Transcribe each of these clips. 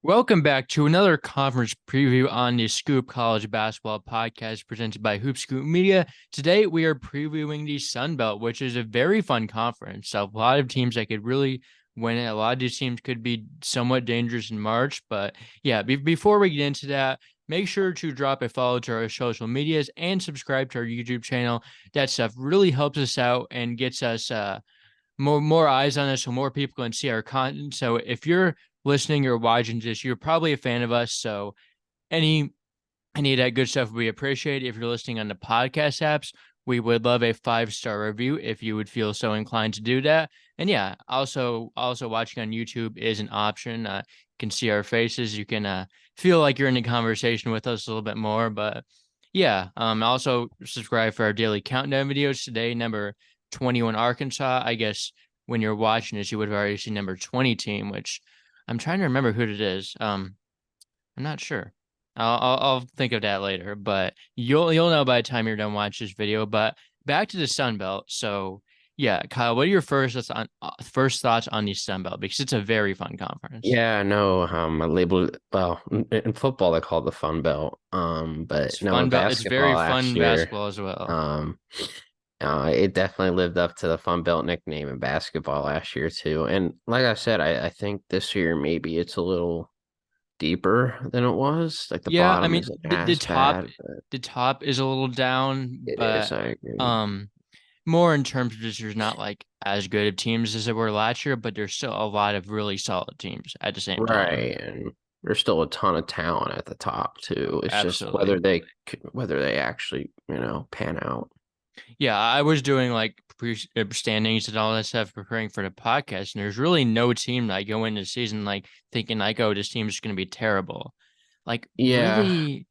Welcome back to another conference preview on the Scoop College Basketball Podcast presented by Hoop Scoop Media. Today, we are previewing the Sun Belt, which is a very fun conference. A lot of teams that could really win it. A lot of these teams could be somewhat dangerous in March. But yeah, before we get into that, make sure to drop a follow to our social medias and subscribe to our YouTube channel. That stuff really helps us out and gets us more eyes on us so more people can see our content. So if you're listening or watching this, you're probably a fan of us. So any any of that good stuff we appreciate. If you're listening on the podcast apps, we would love a 5-star review if you would feel so inclined to do that. And yeah, also watching on YouTube is an option. You can see our faces. You can feel like you're in a conversation with us a little bit more. But yeah, also subscribe for our daily countdown videos. Today, number 21 Arkansas. I guess when you're watching this, you would have already seen number 20 team, which I'm trying to remember who it is. I'm not sure. I'll think of that later, but you'll know by the time you're done watching this video. But back to the Sun Belt. So yeah, Kyle, what are your first thoughts on the Sun Belt? Because it's a very fun conference. Yeah, no, I labeled it, well, in football they call it the Fun Belt. It's But no, in fun, but it's very basketball last fun year, basketball as well. um, it definitely lived up to the Fun Belt nickname in basketball last year too. And like I said, I think this year maybe it's a little deeper than it was. Like the Yeah, I bottom mean isn't the as top bad, but the top is a little down, it is, but I agree. um more in terms of just there's not like as good of teams as there were last year, but there's still a lot of really solid teams at the same time. Right, and there's still a ton of talent at the top too. It's just Absolutely. whether they actually, pan out. Yeah, I was doing like standings and all that stuff preparing for the podcast, and there's really no team that I go into the season like thinking like, oh, this team's just gonna be terrible. Like Yeah, really,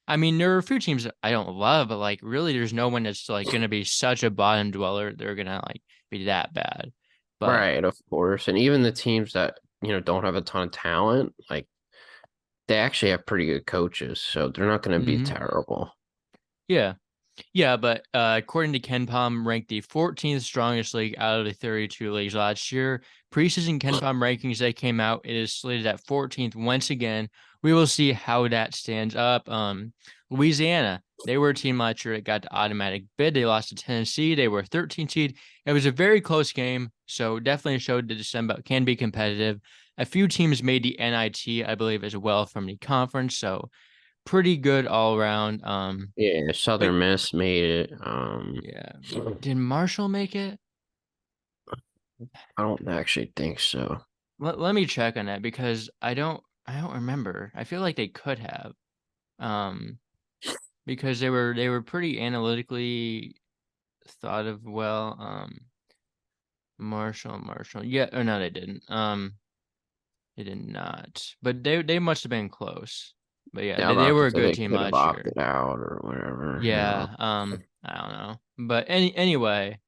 I mean, there are a few teams that I don't love, but like really, there's no one that's like gonna be such a bottom dweller. They're gonna like be that bad. But right, of course. And even the teams that, don't have a ton of talent, like they actually have pretty good coaches, so they're not going to be mhm. terrible. Yeah. Yeah, but according to Ken Palm, ranked the 14th strongest league out of the 32 leagues last year. Preseason Ken Palm rankings that came out, it is slated at 14th once again. We will see how that stands up. Louisiana, they were a team last year that got the automatic bid. They lost to Tennessee. They were 13th seed. It was a very close game, so definitely showed that December can be competitive. A few teams made the NIT, I believe, as well from the conference, so pretty good all around. Yeah, But Southern Miss made it. yeah. Did Marshall make it? I don't actually think so. Let me check on that because I don't remember. I feel like they could have. Um because they were pretty analytically thought of well. Marshall. Yeah, or no, they didn't. They did not. But they must have been close. But yeah, Yeah, I'm they about were to a say good they team could have last year. opted out or whatever. Yeah, I don't know. But anyway,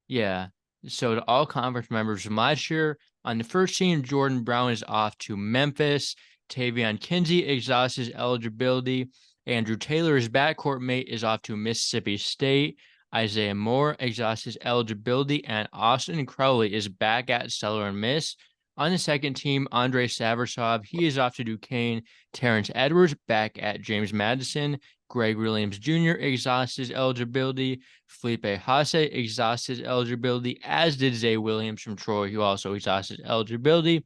yeah. So to all conference members from last year, on the first team, Jordan Brown is off to Memphis. Tavion Kinsey exhausts his eligibility. Andrew Taylor's backcourt mate is off to Mississippi State. Isaiah Moore exhausts his eligibility, and Austin Crowley is back at Southern Miss. On the second team, Andre Saversov, he is off to Duquesne. Terrence Edwards back at James Madison. Greg Williams Jr. exhausts his eligibility. Felipe Haase exhausts his eligibility, as did Zay Williams from Troy, who also exhausted his eligibility.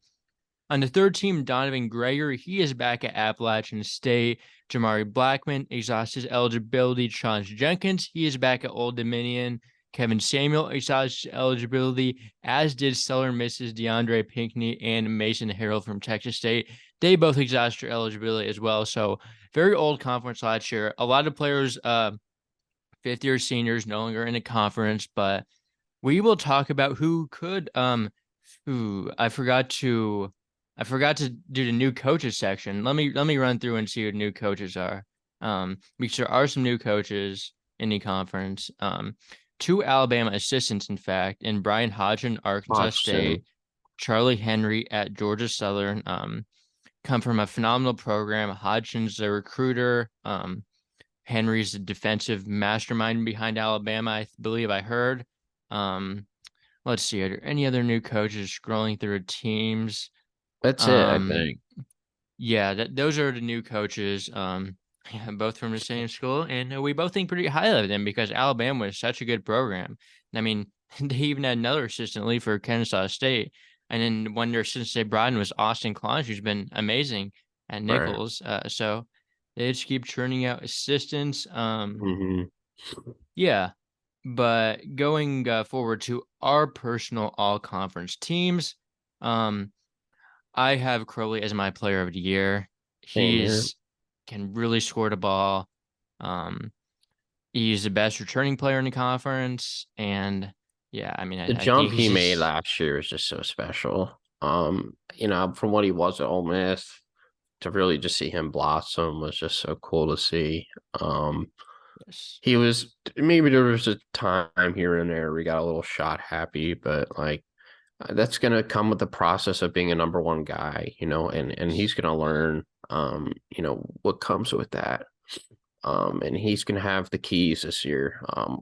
On the third team, Donovan Gregory, he is back at Appalachian State. Jamari Blackman exhausts his eligibility. Chance Jenkins, he is back at Old Dominion. Kevin Samuel exhausts his eligibility, as did Southern Miss's DeAndre Pinckney and Mason Harrell from Texas State. They both exhausted their eligibility as well. So very old conference last year. A lot of players, fifth year seniors, no longer in the conference, but we will talk about who could who I forgot to do the new coaches section. Let me run through and see who the new coaches are. Because there are some new coaches in the conference. Two Alabama assistants, in fact, and Brian Hodgson, Arkansas Watson. State, Charlie Henry at Georgia Southern, come from a phenomenal program. Hodgson's the recruiter. Henry's the defensive mastermind behind Alabama, I believe I heard. Um, let's see. Are there any other new coaches scrolling through teams? That's it, I Um, think. Yeah, those are the new coaches. Yeah, both from the same school, and we both think pretty highly of them because Alabama is such a good program. I mean, they even had another assistant lead for Kansas State, and then one of their assistants they brought in was Austin Klein, who's been amazing at Right. Nichols. So they just keep churning out assistants. Hmm. Yeah, but going forward to our personal all conference teams, um, I have Crowley as my player of the year. Same here. He's can really score the ball. Um, he's the best returning player in the conference, and yeah, I mean, The I think jump he's he made just last year is just so special. From what he was at Ole Miss to really just see him blossom was just so cool to see. Um, yes, he was maybe there was a time here and there we got a little shot happy, but like that's gonna come with the process of being a number one guy, and he's gonna learn, what comes with that. And he's gonna have the keys this year,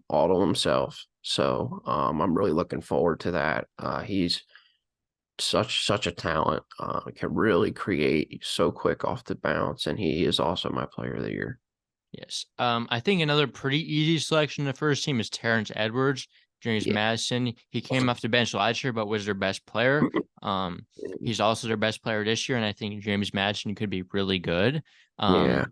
all to himself. So I'm really looking forward to that. He's such a talent. Can really create. He's so quick off the bounce, and he is also my player of the year. yes. I think another pretty easy selection in the first team is Terrence Edwards, James Yeah. Madison. He came off the bench last year, but was their best player. Um, he's also their best player this year, and I think James Madison could be really good. Yeah.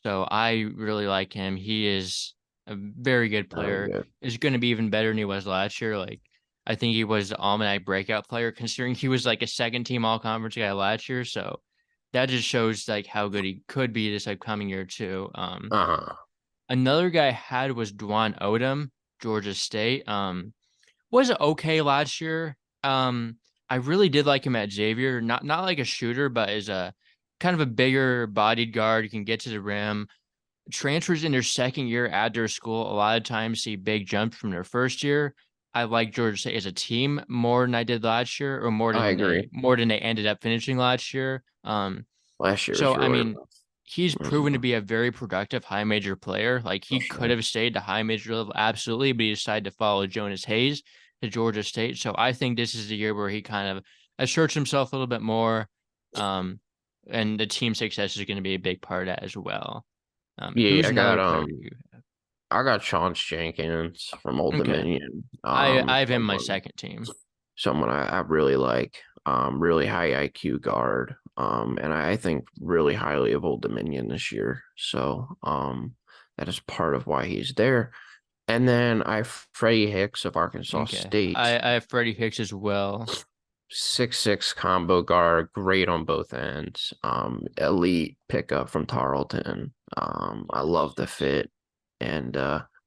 So I really like him. He is a very good Oh, player. yeah. Is going to be even better than he was last year. Like I think he was the Almanac breakout player, considering he was like a second team all conference guy last year. So that just shows like how good he could be this upcoming year too. Uh-huh. Another guy I had was Dwan Odom, Georgia State. Was okay last year. I really did like him at Xavier. Not like a shooter, but is a kind of a bigger bodied guard. Can get to the rim. Transfers in their second year at their school a lot of times see big jumps from their first year. I like Georgia State as a team more than I did last year, or I agree. more than they ended up finishing last year. Last year was So I really mean, rough. he's proven to Mhm. be a very productive high major player. Like For he could sure. have stayed to high major level absolutely, but he decided to follow Jonas Hayes to Georgia State. So I think this is the year where he kind of asserts himself a little bit more. Um, and the team success is going to be a big part of that as well. Yeah, Who's another player you? I got Chauncey Jenkins from Old Okay. Dominion. I have him in my second team. Someone I really like. Really high IQ guard. And I think really highly of Old Dominion this year. So that is part of why he's there. And then I have Freddie Hicks of Arkansas Okay. State. I have Freddie Hicks as well. 6'6" combo guard, great on both ends. Elite pickup from Tarleton. I love the fit. And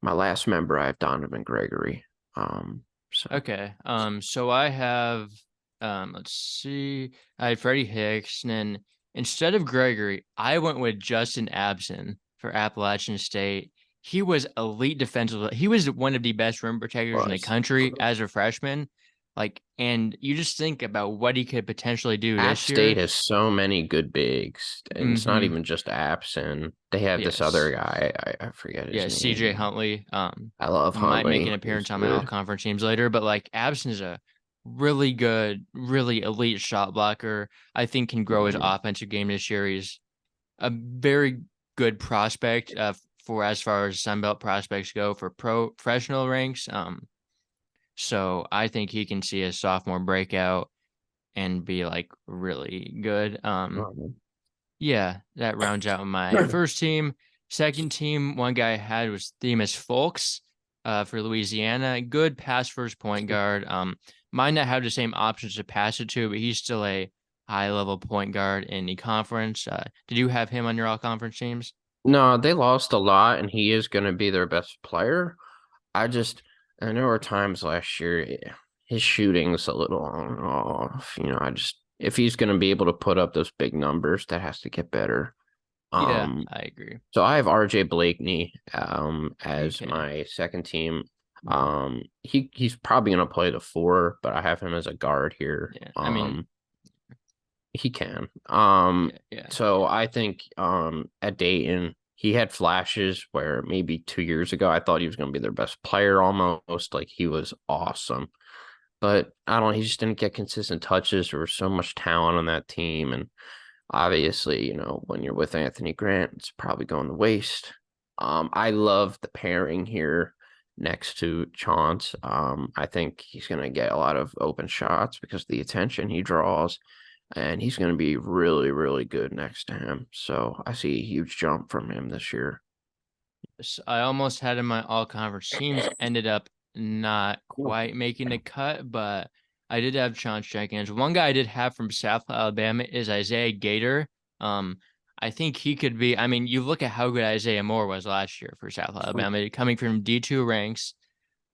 my last member, I have Donovan Gregory. So Okay. So I have let's see. I had Freddie Hicks, and then instead of Gregory, I went with Justin Abson for Appalachian State. He was elite defensive. He was one of the best rim protectors in the was country as a freshman. Like, and you just think about what he could potentially do App this State year. has so many good bigs, and it's not Mm-hmm. even just Apps, and they have this other Yes. guy. I forget his Yeah, name. CJ Huntley I love might make Huntley. an appearance He's on my all good. conference teams later, but like Abson is a really good, really elite shot blocker. I think can grow his Mhm. offensive game this year. He's a very good prospect for as far as Sunbelt prospects go for professional ranks. So I think he can see a sophomore breakout and be like really good. Yeah, that rounds out my first team. Second team, one guy I had was Themis Folks for Louisiana. Good pass first point guard. Might not have the same options to pass it to, but he's still a high level point guard in the conference. Did you have him on your all conference teams? No, they lost a lot, and he is going to be their best player. I just, I know there were times last year his shooting's a little off. If he's going to be able to put up those big numbers, that has to get better. Yeah, Um, I agree. so I have RJ Blakeney as Okay. my second team. He's probably going to play the four, but I have him as a guard here. Yeah, I mean, He can. yeah, yeah, So I think at Dayton, he had flashes where maybe 2 years ago I thought he was going to be their best player almost. Like he was awesome. But I don't know, he just didn't get consistent touches. There was so much talent on that team. And Obviously, when you're with Anthony Grant, it's probably going to waste. I love the pairing here next to Chauncey. I think he's going to get a lot of open shots because of the attention he draws, and he's going to be really, really good next to him. So I see a huge jump from him this year. I almost had in my all conference teams, ended up not quite making the cut, but I did have Chauncey Jenkins. One guy I did have from South Alabama is Isaiah Gator. Um, I think he could be. I mean, you look at how good Isaiah Moore was last year for South Alabama, coming from D2 ranks.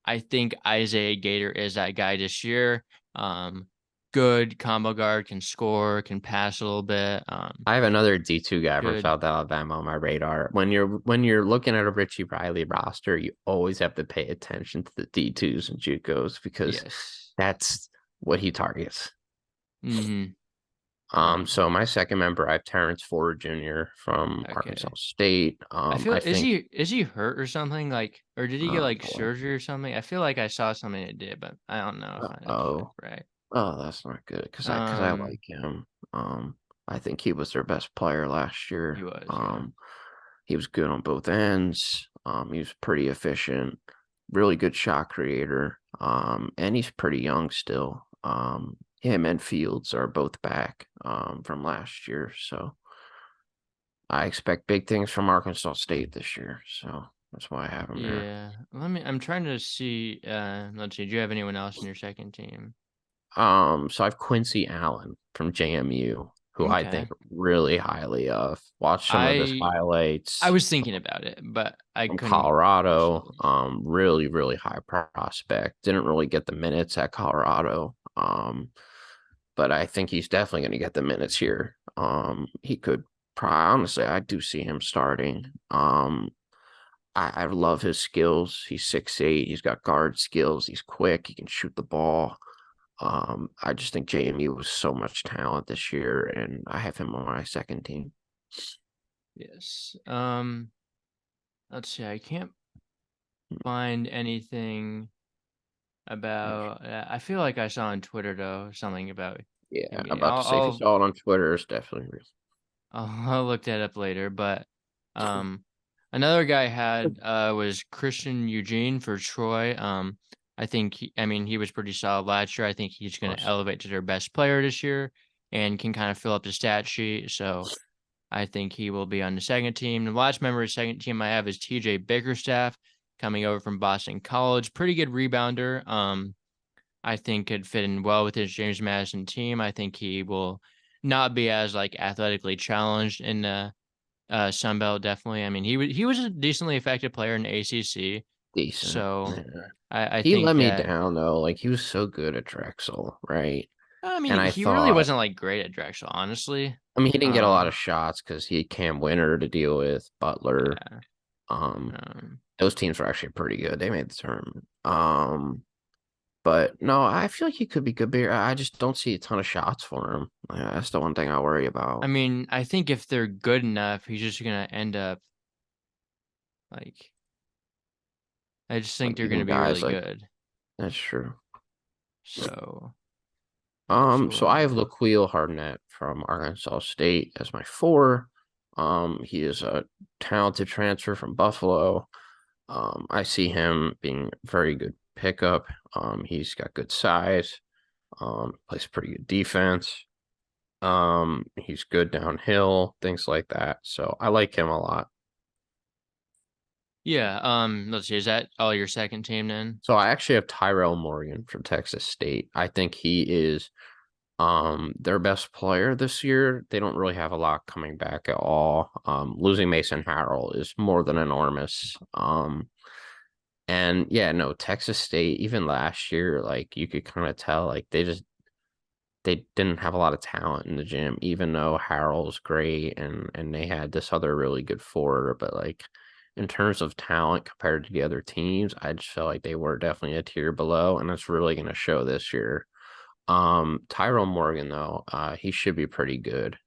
I think Isaiah Gator is that guy this year. Um, Good combo guard, can score, can pass a little bit. I have another D2 guy from Good. South Alabama on my radar. When you're looking at a Richie Riley roster, you always have to pay attention to the D2s and JUCOs because Yes. that's what he targets. Mm-hmm. So my second member, I have Terrence Ford Jr. from Arkansas Okay. State. I feel I is think, he hurt or something, like, or did he get oh like boy, surgery or something? I feel like I saw something it did, but I don't know if that's oh, right. oh, that's not good because I Um, like him. I think he was their best player last he year. was, yeah. He was good on both ends. He was pretty efficient, really good shot creator. And he's pretty young still. Him and Fields are both back from last year, so I expect big things from Arkansas State this year. So that's why I have him there. Yeah. I'm trying to see. Let's see. Do you have anyone else in your second team? So I have Quincy Allen from JMU, who I Okay. think really highly of. Watch some of his I highlights was thinking about it, but I from couldn't Colorado. decide. Really, really high prospect. Didn't really get the minutes at Colorado. But I think he's definitely going to get the minutes here. He could probably, honestly, I do see him starting. I love his skills. He's 6'8". He's got guard skills. He's quick. He can shoot the ball. I just think JMU was so much talent this year, and I have him on my second team. Yes. Let's see. I can't find anything about. I feel like I saw on Twitter though something about Yeah, him I'm getting. about to say if you saw it on Twitter, it's definitely real. I'll look that up later. But um, another guy I had was Christian Eugene for Troy. I think I mean he was pretty solid last year. I think he's going to Plus, elevate to their best player this year and can kind of fill up the stat sheet. So I think he will be on the second team. The last member of the second team I have is TJ Bickerstaff coming over from Boston College. Pretty good rebounder. I think could fit in well with his James Madison team. I think he will not be as like athletically challenged in the Sun Belt. Definitely. I mean, he was a decently effective player in the ACC. decent. So Yeah. I He let think me that. down though. Like he was so good at Drexel, right? I And mean, I he really thought, wasn't like great at Drexel, honestly. I mean, he didn't get a lot of Um, shots because he had Cam Winter to deal with, Butler. yeah. Um, Um, those teams were actually pretty good. They made the tournament. But no, I feel like he could be good. But I just don't see a ton of shots for him. That's the one thing I worry I about. mean, I think if they're good enough, he's just gonna end up like. I just think Like they're gonna beating be guys really like good. that's true. So that's So I have what. Laquille Hardnett from Arkansas State as my four. He is a talented transfer from Buffalo. I see him being a very good pickup. He's got good size. Plays pretty good defense. He's good downhill, things like that. So I like him a lot. Yeah. Let's see. Is that all your second team then? So I actually have Tyrell Morgan from Texas State. I think he is their best player this year. They don't really have a lot coming back at all. Losing Mason Harrell is more than enormous. And yeah, no, Texas State, even last year, like you could kind of tell, like they didn't have a lot of talent in the gym, even though Harrell's great and they had this other really good forward. But like in terms of talent compared to the other teams, I just felt like they were definitely a tier below, and it's really going to show this year. Tyrell Morgan though, he should be pretty good.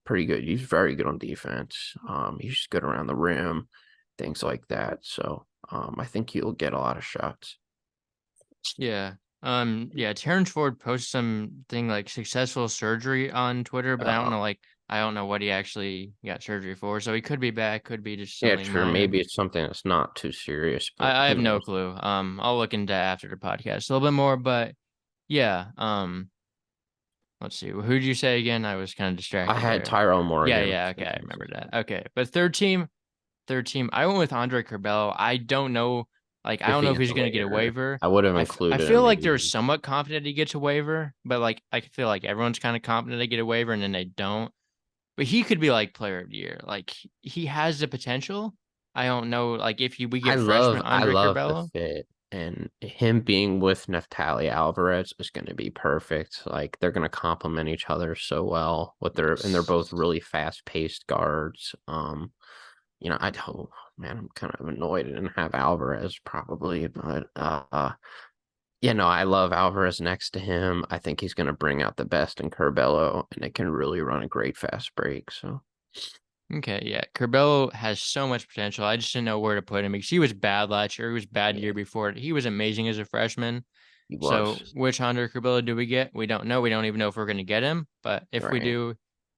Pretty good. He's very good on defense. He's good around the rim, things like that. So, I think he'll get a lot of shots. Yeah. Yeah. Terrence Ford posted something like successful surgery on Twitter, but I don't Uh, know like I don't know what he actually got surgery for, so he could be back, could be just Yeah, something true. minor. Maybe it's something that's not too serious, but I who have no knows? clue. I'll look into after the podcast a little bit more, but yeah. Let's see. Who'd you say again? I was kind of I distracted had there. Tyrell Yeah, Morgan yeah. Okay, from I remember Texas. that. Okay, but third team. I went with Andre Curbelo. I don't know. Like, I If don't he know if gets he's a going to get a waiver, waiver. I would have I included feel him like they're maybe. somewhat confident he gets a waiver, but like I feel like everyone's kind of confident they get a waiver and then they don't. But he could be like player of the year. Like he has the potential. I don't know. Like if we I get freshman love I Andre love the Curbelo. fit, and him being with Neftali Alvarez is going to be perfect. Like they're going to complement each other so well with and they're Yes. both really fast-paced guards. I don't, man, I'm kind of annoyed I didn't have Alvarez probably, but I love Alvarez next to him. I think he's going to bring out the best in Curbelo, and it can really run a great fast break. So Okay, yeah. Curbelo has so much potential. I just didn't know where to put him because he was bad last year. He was bad the yeah, year before. He was amazing as a freshman. he So was which Hunter Curbelo do we get? We don't know. We don't even know if we're going to get him. But if we right. do,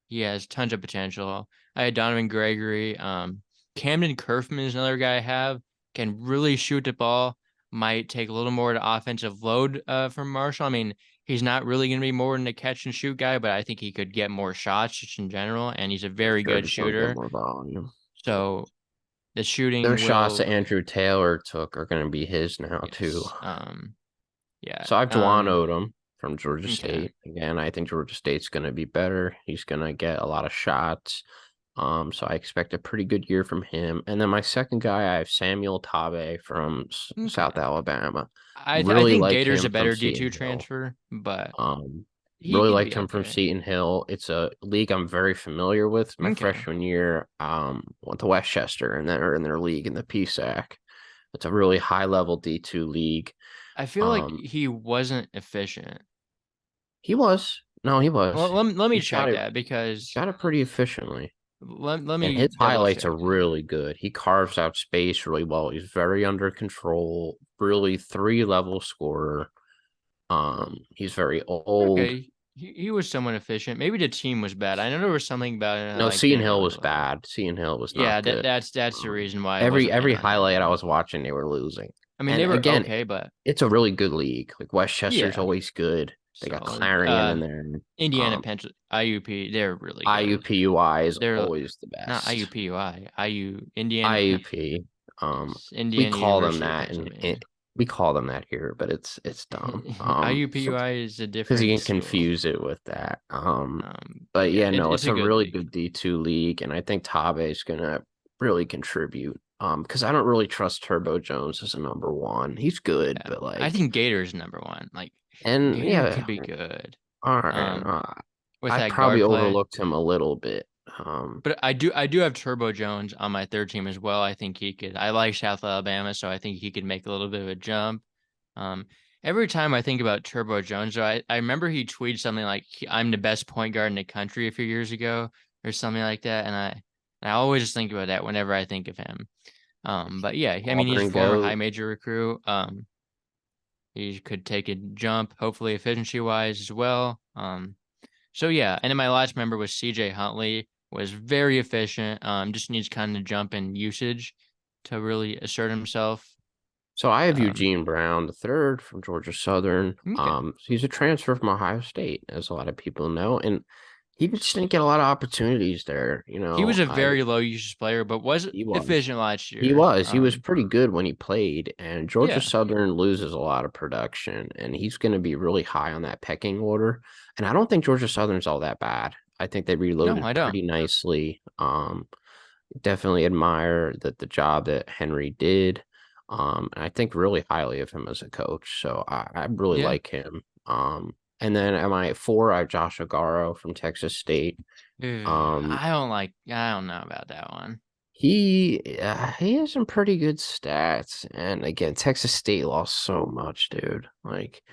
he has tons of potential. I had Donovan Gregory. Camden Kerfman is another guy I have. Can really shoot the ball. Might take a little more of the offensive load from Marshall. I mean, he's not really going to be more than a catch and shoot guy, but I think he could get more shots just in general. And he's a For very sure, good just want to get shooter. more volume. So the Those shooting shots will, that Andrew Taylor took are going to be his now too. yes. Yeah. So I've Juwan Odom from Georgia Okay. State. Again, I think Georgia State's going to be better. He's going to get a lot of shots. So I expect a pretty good year from him. And then my second guy, I have Samuel Tabe from Okay. South Alabama. I Really think like Gator's a him from better D2 Seton Hill. transfer, but Um, he really could liked be him from okay. Seton Hill. It's a league I'm very familiar with. My Okay. freshman year, went to Westchester and they're in their league in the PSAC. It's a really high level D2 league. I feel like Um, he wasn't efficient. he was. No, he Well, was. let me He shot check it. that because Shot it pretty efficiently, let and me his double highlights are check it. really good. He carves out space really well. He's very under control. Really three level scorer. He's very old. Okay. He was somewhat efficient. Maybe the team was bad. I know there was something about it I No, like Seton didn't Hill really was like. bad. Seton Hill was Yeah, not good. that's the reason why I Every wasn't every in on that highlight I one. was watching, they were losing. I mean, they And were again, okay, but it's a really good league. Like Westchester's yeah. always good. They got So, Clarion in there. Indiana, Um, Penn, IUP, they're really good. IUPUI is They're always the not best. IUPUI, Indiana, IUP. yes, We Indiana call them University of that, and Pennsylvania. we call them that here, but it's dumb. IUPUI is a Because you different can school. confuse it with that. But But yeah, yeah, no, it's it's a a good really league. good D2 league, and I think Tabe is gonna really contribute. Because I don't really trust Turbo Jones as a number one. He's good, Yeah, but I like, think Gator's number one. Like and Gator yeah, could be good. all right. Um, with I that probably guard play. overlooked him a little bit. But I do have Turbo Jones on my third team as well. I think he could. I like South Alabama, so I think he could make a little bit of a jump. Um, every time I think about Turbo Jones, though, I remember he tweeted something like I'm the best point guard in the country a few years ago or something like that, and I always just think about that whenever I think of him. But yeah, I mean he's a Auburn former high goat. major recruit. He could take a jump, hopefully efficiency wise as well. So yeah, and then my last member was CJ Huntley, was very efficient. Just needs kind of jump in usage to really assert himself. So I have Um, Eugene Brown, the third from Georgia Southern. okay. He's a transfer from Ohio State, as a lot of people know, and he just didn't get a lot of opportunities there. He was a I very low usage player, but was he was. efficient last He year. was. He was pretty good when he played, and Georgia Yeah. Southern loses a lot of production, and he's going to be really high on that pecking order. And I don't think Georgia Southern's all that bad. I think they No, reloaded I don't. pretty nicely. Definitely admire the job that Henry did. And I think really highly of him as a coach. So I really Yeah. like him. And then am I at four? I have Josh Agaro from Texas State. Um, I don't know about that one. he has some pretty good stats. And again, Texas State lost so much, dude. Like,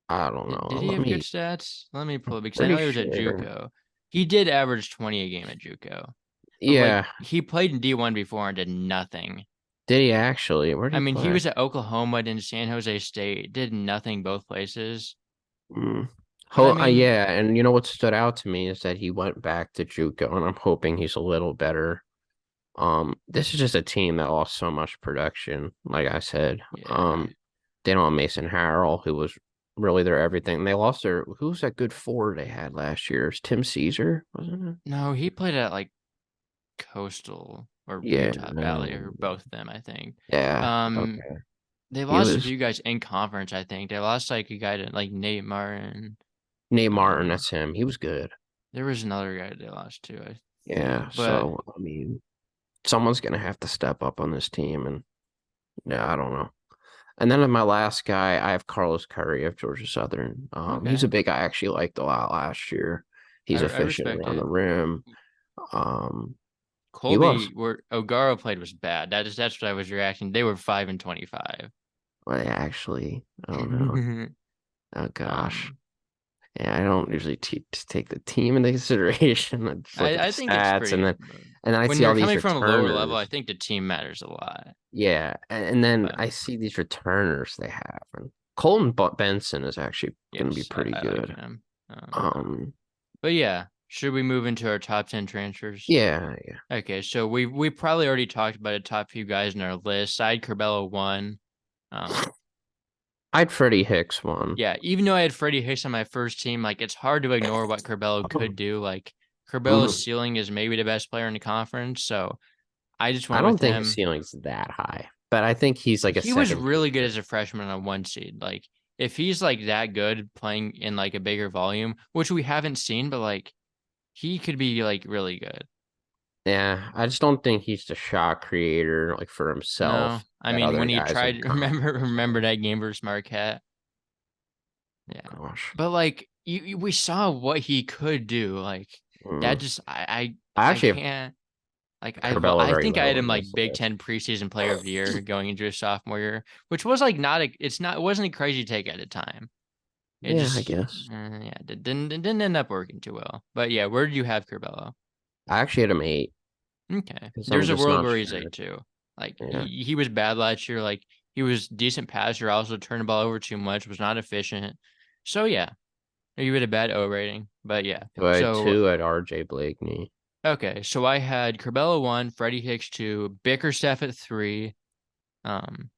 I don't Did know. he have good stats? Let me pull it because I Pretty know he was at sure. JUCO. He did average 20 a game at JUCO, but like Yeah. he played in D1 before and did nothing. Did he actually? Where did I he mean, he play? was at Oklahoma, then San Jose State, did nothing both places. Mm. But I mean, Yeah, and you know what stood out to me is that he went back to JUCO, and I'm hoping he's a little better. This is just a team that lost so much production, like I said. yeah. They don't have Mason Harrell, who was really their everything. They lost who was that good forward they had last year? It was Tim Caesar, wasn't it? No, he played at like Coastal or Yeah, Utah Valley or both of them, I think. yeah, Um, okay. they He lost a was few guys in conference, I think. They lost like a guy to like Nate Martin. Nate Martin, Um, that's him. He was good. there was another guy they lost too, I think. Yeah, But so I mean, someone's gonna have to step up on this team, and yeah, I don't know. And then my last guy, I have Carlos Curry of Georgia Southern. He's okay, a big guy I actually liked a lot last year. He's I efficient respect around the it. rim. Um, he was. Colby, where O'Gara played was bad. That's what I was reacting. They were 5-25. Well, yeah, actually, I don't know. Oh gosh. um, Yeah, I don't usually take the team into consideration. I just look at the I think it's stats, and pretty. then I When see all you're these coming from a lower level, I returners. think the team matters a lot. Yeah, and then But I see these returners they have, and Colton Benson is actually going to be yes, pretty I like good. him. Um, But yeah, should we move into our top 10 transfers? yeah, yeah. Okay, so we probably already talked about the top few guys in our list. Side Curbelo one. Um, I'd Freddie Hicks one. yeah, even though I had Freddie Hicks on my first team, like it's hard to ignore what Curbelo could do. Like Curbelo's Mhm. ceiling is maybe the best player in the conference, so I just I went don't with think his him. ceiling's that high, but I think he's like a He was second team really good player. as a freshman on one seed. Like if he's like that good playing in like a bigger volume, which we haven't seen, but like he could be like really good. Yeah, I just don't think he's the shot creator like for No, himself I that mean other when he guys in tried, conference remember are. that game versus Marquette. Yeah, Gosh. but like we saw what he could do. Like that Mm. just I I actually have can't. Like Curbelo I very think I low had him on like this Big list. Ten preseason player of the year going into his sophomore year, which was like not a it's not it wasn't a crazy take at the time. It Yeah, I just guess. yeah it didn't end up working too well. But yeah, where did you have Curbelo? I actually had him 8 Okay, because I'm there's a just world not where he's sure. eight too. Like Yeah. he was bad last year. Like he was decent passer, also turned the ball over too much, was not efficient. So yeah, you had a bad O rating. But yeah, So I had so 2 at RJ Blakeney. okay, so I had Curbelo one, Freddie Hicks two, Bickerstaff at three. Um,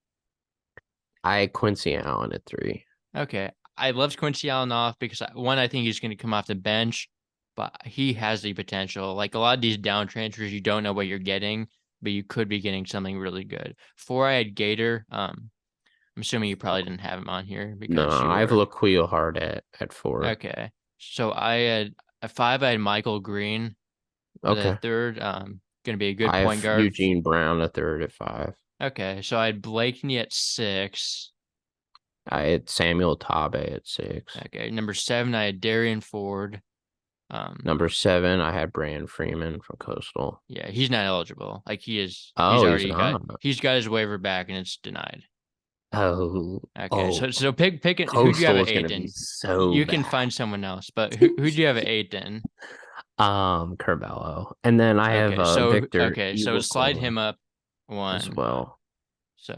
I had Quincy Allen at 3. okay, I loved Quincy Allen off because one, I think he's going to come off the bench, but he has the potential. Like a lot of these down transfers, you don't know what you're getting, but you could be getting something really good. Four, I had Gator. I'm assuming you probably didn't have him on here No, because you I have were Laquio Hard at 4. okay. So I had at five, I had Michael Green. The Okay. third, going to be a good I point have guard. Eugene Brown at third at 5. Okay, so I had Blakeney at six. I had Samuel Tabe at 6. Okay, number seven, I had Darian Ford. Um, Number 7, I had Brand Freeman from Coastal. yeah, he's not eligible. Like he's Oh, he's not. he's got his waiver back and it's denied. Oh, Okay, oh, so pick it. Who do you have Coastal at is eight gonna be then? so You can bad. find someone else, but who do you have at eight then? Curbelo, and then I have Victor So slide Iwuakor him up as one. well. So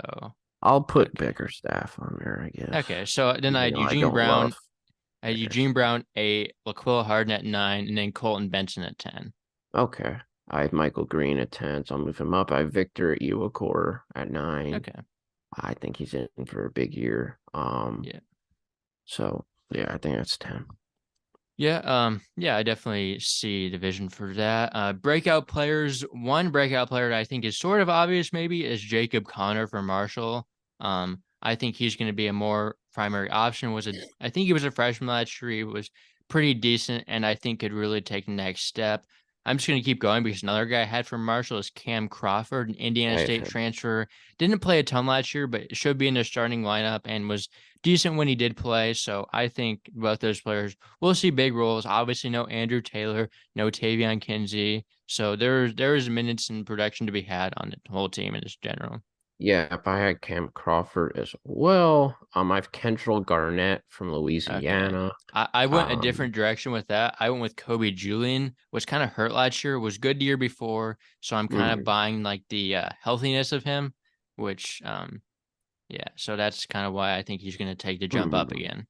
I'll put okay, Bickerstaff on there, I guess, okay. So then I even had though I Eugene don't love Brown. I had Eugene Bickerstaff. Brown eight, LaQuilla Harden at nine, and then Colton Benson at 10. Okay, I have Michael Green at 10, so I'll move him up. I have Victor Iwuakor at 9. Okay. I think he's in for a big year. Yeah. So yeah, I think that's 10. Yeah, I definitely see the vision for that. Breakout players, one breakout player that I think is sort of obvious maybe is Jacob Connor for Marshall. I think he's going to be a more primary option. I think he was a freshman last year. He was pretty decent and I think could really take the next step. I'm just going to keep going because another guy I had from Marshall is Cam Crawford, an Indiana I have State him. transfer. Didn't play a ton last year, but should be in the starting lineup and was decent when he did play. So I think both those players we'll see big roles. Obviously, no Andrew Taylor, no Tavion Kinsey. So there is minutes and production to be had on the whole team in just general. Yeah, if I had Cam Crawford as well, I've Kendall Garnett from Okay. Louisiana. I went a Um, different direction with that. I went with Kobe Julian, was kind of hurt last year, was good the year before. So I'm kind of mm, buying like the healthiness of him, which yeah, so that's kind of why I think he's going to take the jump up mm. again.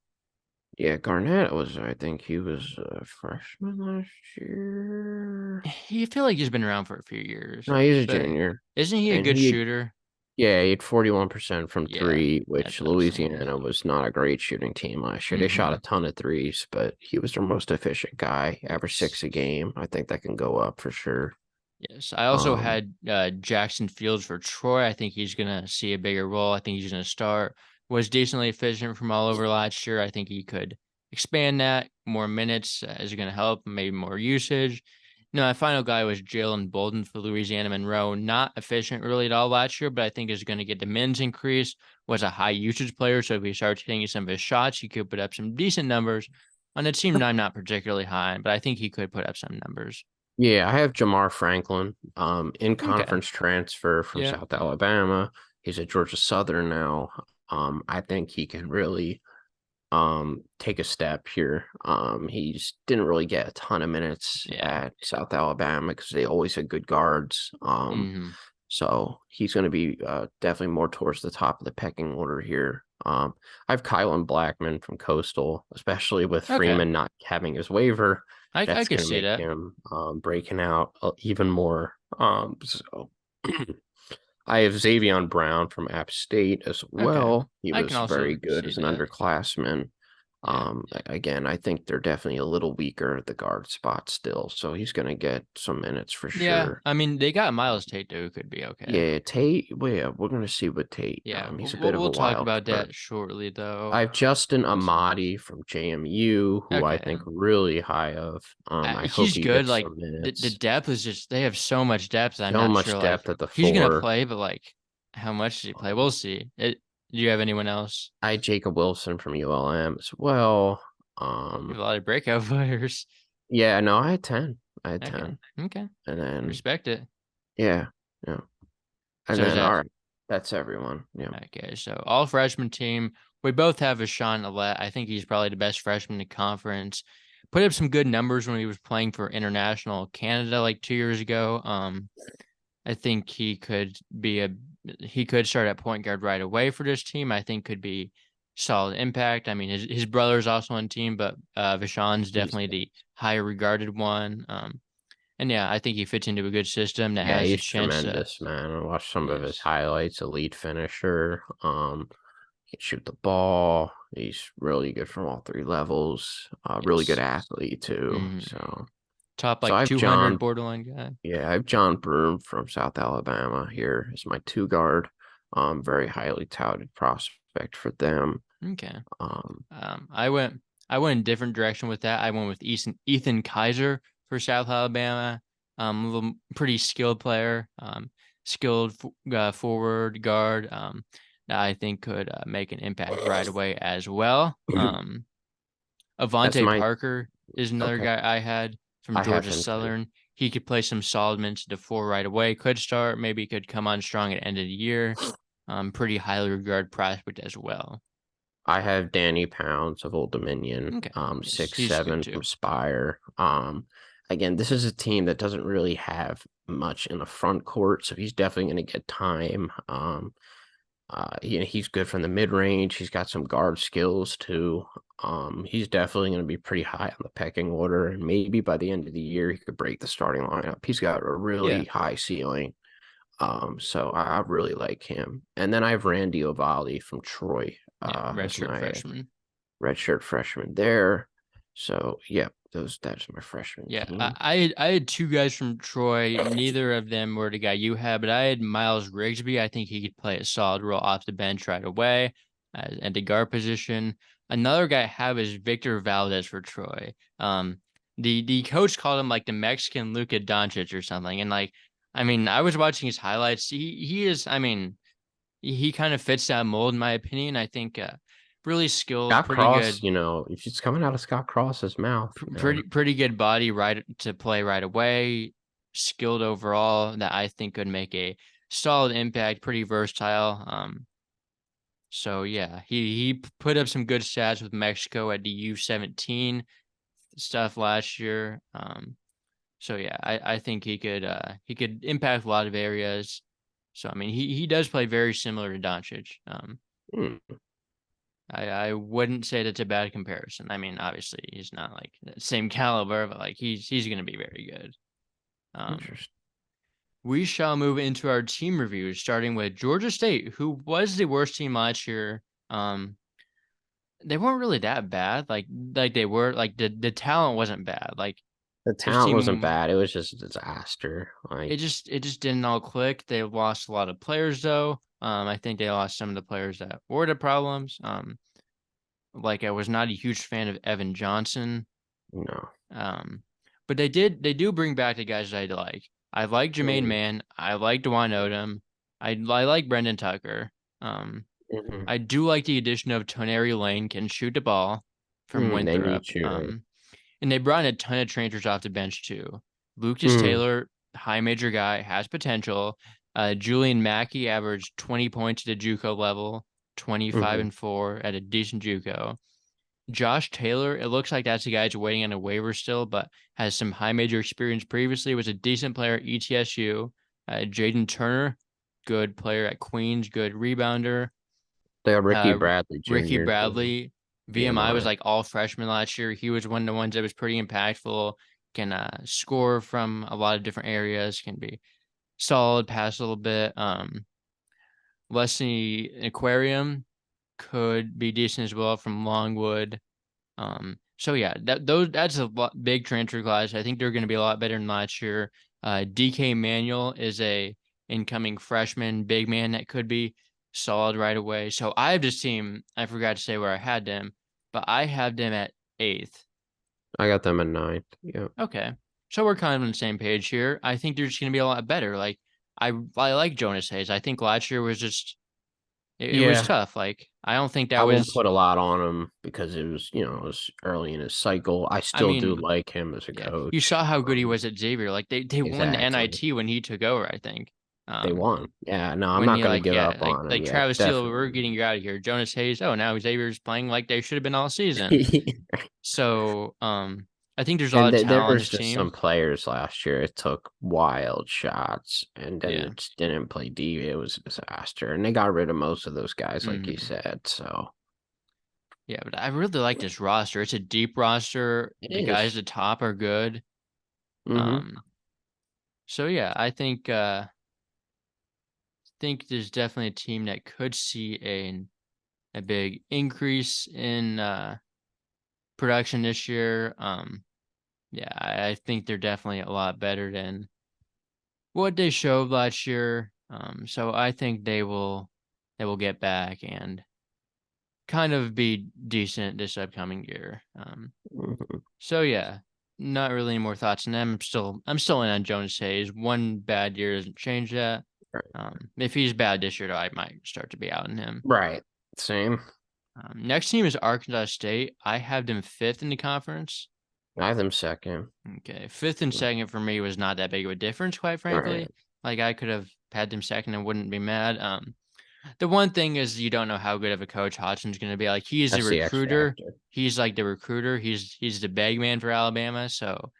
Yeah, Garnett was, I think he was a freshman last year. You feel like he's been around for a few years, No, he's a but junior. isn't he a And good shooter? yeah, he had 41% from Yeah, three, that's which what I'm saying. Louisiana was not a great shooting team last year. They shot Hmm. a ton of threes, but he was their most efficient guy, average Yes. 6 a game. I think that can go up for sure. Yes. I also Um, had Jackson Fields for Troy. I think he's gonna see a bigger role. I think he's gonna start. Was decently efficient from all over last year. I think he could expand that. More minutes is gonna help, maybe more usage. No, my final guy was Jalen Bolden for Louisiana Monroe. Not efficient really at all last year, but I think is going to get the minutes increase. Was a high usage player, so if he starts hitting some of his shots, he could put up some decent numbers. On a team I'm not particularly high on, but I think he could put up some numbers. yeah, I have Jamar Franklin, in Okay. conference transfer from Yeah. South Alabama. He's at Georgia Southern now. I think he can really take a step here. He's didn't really get a ton of minutes Yeah. at South Alabama because they always had good guards. Hmm. So he's going to be definitely more towards the top of the pecking order here. I have Kylan Blackman from Coastal, especially with Okay. Freeman not having his waiver. I That's could going to see make that. him breaking out even more. So I have Xavier Brown from App State as Okay. well. He I can was very also good see as an that. underclassman. Yeah. Again, I think they're definitely a little weaker at the guard spot still, so he's going to get some minutes for Yeah. sure. I mean, they got Miles Tate too, who could be okay. Yeah, Tate. Well, yeah, we're going to see with Tate. Yeah. He's a We'll, bit of a we'll talk wild about card. that shortly, though. I have Justin Let's see. Amati from JMU, who I Okay. think really high of. I hope He's he good. gets Like some the minutes. depth is just they have so much depth. That I'm So not much sure like depth at the he's gonna four. play, but like how much does he play? We'll see. Do you have anyone else? I had Jacob Wilson from ULM as well. You Um, have a lot of breakout players. yeah, no, I had 10. I had Okay. 10. Okay. And then, Respect it. yeah, yeah. And So is then, that all right, that's everyone. Yeah. okay? So all freshman team. We both have a Sean Alette. I think he's probably the best freshman in the conference. Put up some good numbers when he was playing for International Canada like 2 years ago. I think he could start at point guard right away for this team. I think could be solid impact. I mean, his brother's also on the team, but Vashon's He's, definitely the higher regarded one. And yeah, I think he fits into a good system that yeah, has a he's chance to. tremendous, man. I watched some of his Yes. highlights, elite finisher. He can shoot the ball. He's really good from all three levels. Really good Yes. athlete too. Hmm. Top So like I have 200 John. borderline guy. Yeah, I have John Broome from South Alabama here as my two guard. Very highly touted prospect for them. Okay. Um, Um, I went I went a different direction with that. I went with Ethan Kaiser for South Alabama. A little pretty skilled player. Skilled forward guard. That I think could make an impact right away as well. that's Avante my Parker is another okay. guy I had from I have Georgia him too. Southern. He could play some solid minutes to the four right away. Could start. Maybe could come on strong at the end of the year. Pretty highly regarded prospect as well. I have Danny Pounds of Old Dominion, Okay. Yes, six he's good seven too. from Spire. Again, this is a team that doesn't really have much in the front court, so he's definitely going to get time. He's good from the mid range. He's got some guard skills too. He's definitely going to be pretty high on the pecking order, and maybe by the end of the year he could break the starting lineup. He's got a Yeah. really high ceiling. So I really like him. And then I have Randy Ovali from Troy, Yeah. as Redshirt my freshman. redshirt freshman there. So yeah, that's my freshman Yeah. team. I had two guys from Troy. Neither of them were the guy you had, but I had Miles Rigsby. I think he could play a solid role off the bench right away at the guard position. Another guy I have is Victor Valdez for Troy. The coach called him like the Mexican Luka Doncic or something. And like, I mean, I was watching his highlights. He is, I mean, he kind of fits that mold in my opinion. I think really skilled, Scott pretty Cross, good, if it's coming out of Scott Cross's mouth, man. pretty good body right to play right away. Skilled overall that I think could make a solid impact. Pretty versatile. So yeah, he put up some good stats with Mexico at the U17 stuff last year. So yeah, I think he could impact a lot of areas. So I mean he does play very similar to Doncic. Hmm. I wouldn't say that's a bad comparison. I mean, obviously he's not like the same caliber, but like he's going to be very good. Interesting. We shall move into our team reviews, starting with Georgia State, who was the worst team last year. They weren't really that bad. Like they were like the talent wasn't bad. Like The this talent wasn't team, bad. It was just a disaster. it Like, just didn't all click. They lost a lot of players though. I think they lost some of the players that were the problems. Like I was not a huge fan of Evan Johnson. no. Um, but they do bring back the guys that I like. I like Jermaine Mm, Mann. I like Dwayne Odom. I like Brendan Tucker. Um, mhm. I do like the addition of Toneri Lane can shoot the ball from They Winthrop. need shooting. And they brought in a ton of transfers off the bench too. Lucas Mm, Taylor, high major guy, has potential. Julian Mackey averaged 20 points at the JUCO level, 25 mhm. and 4 at a decent JUCO. Josh Taylor, it looks like that's the guy who's waiting on a waiver still, but has some high major experience previously, was a decent player at ETSU. Jaden Turner, good player at Queens, good rebounder. They got Ricky Uh, Bradley Ricky Jr. too. Bradley, VMI was VMI. like all freshman last year. He was one of the ones that was pretty impactful, can score from a lot of different areas, can be solid, pass a little bit. Leslie Aquarium could be decent as well from Longwood. So yeah, that's big transfer class. I think they're going to be a lot better than last year. DK Manuel is a incoming freshman big man that could be solid right away. So I have this team. I forgot to say where I had them, but I have them at 8th. I got them at 9th. Yeah. Okay, so we're kind of on the same page here. I think they're just going to be a lot better. Like I like Jonas Hayes. I think last year was just it was Yeah. tough. Like I don't think I that won't was. put a lot on him because it was, it was early in his cycle. I I still do mean, like him as a yeah, you saw coach. how good he was at Xavier. Like they won the Exactly. NIT when he took over, I think. They Um, won. Yeah, no, I'm when not you going to like give yeah, up like on him like yet. Travis Steele, we're Definitely. getting you out of here. Jonas Hayes, oh now Xavier's playing like they should have been all season. So I think there's a lot And of there talent on was this just team. some players last year. It took wild shots and then Yeah. it just didn't play deep. It was a disaster. And they got rid of most of those guys, like you hmm said. So Yeah, but I really like this roster. It's a deep roster. it The guys is. at the top are good. Mm-hmm. Um, so yeah, I think there's definitely a team that could see a big increase in production this year. Yeah, I think they're definitely a lot better than what they showed last year. So I think they will get back and kind of be decent this upcoming year. Mm-hmm. So yeah, not really any more thoughts on them. I'm still in on Jonas Hayes. One bad year doesn't change that. If he's bad this year, though, I might start to be out on him. Right. Same. Next team is Arkansas State. I have them 5th in the conference. I have them second. Okay, 5th and second for me was not that big of a difference, quite Right. frankly. Like I could have had them second and wouldn't be mad. The one thing is you don't know how good of a coach Hodgson's going to be. Like he is the That's the X recruiter. factor. He's like the recruiter. He's the bag man for Alabama. So,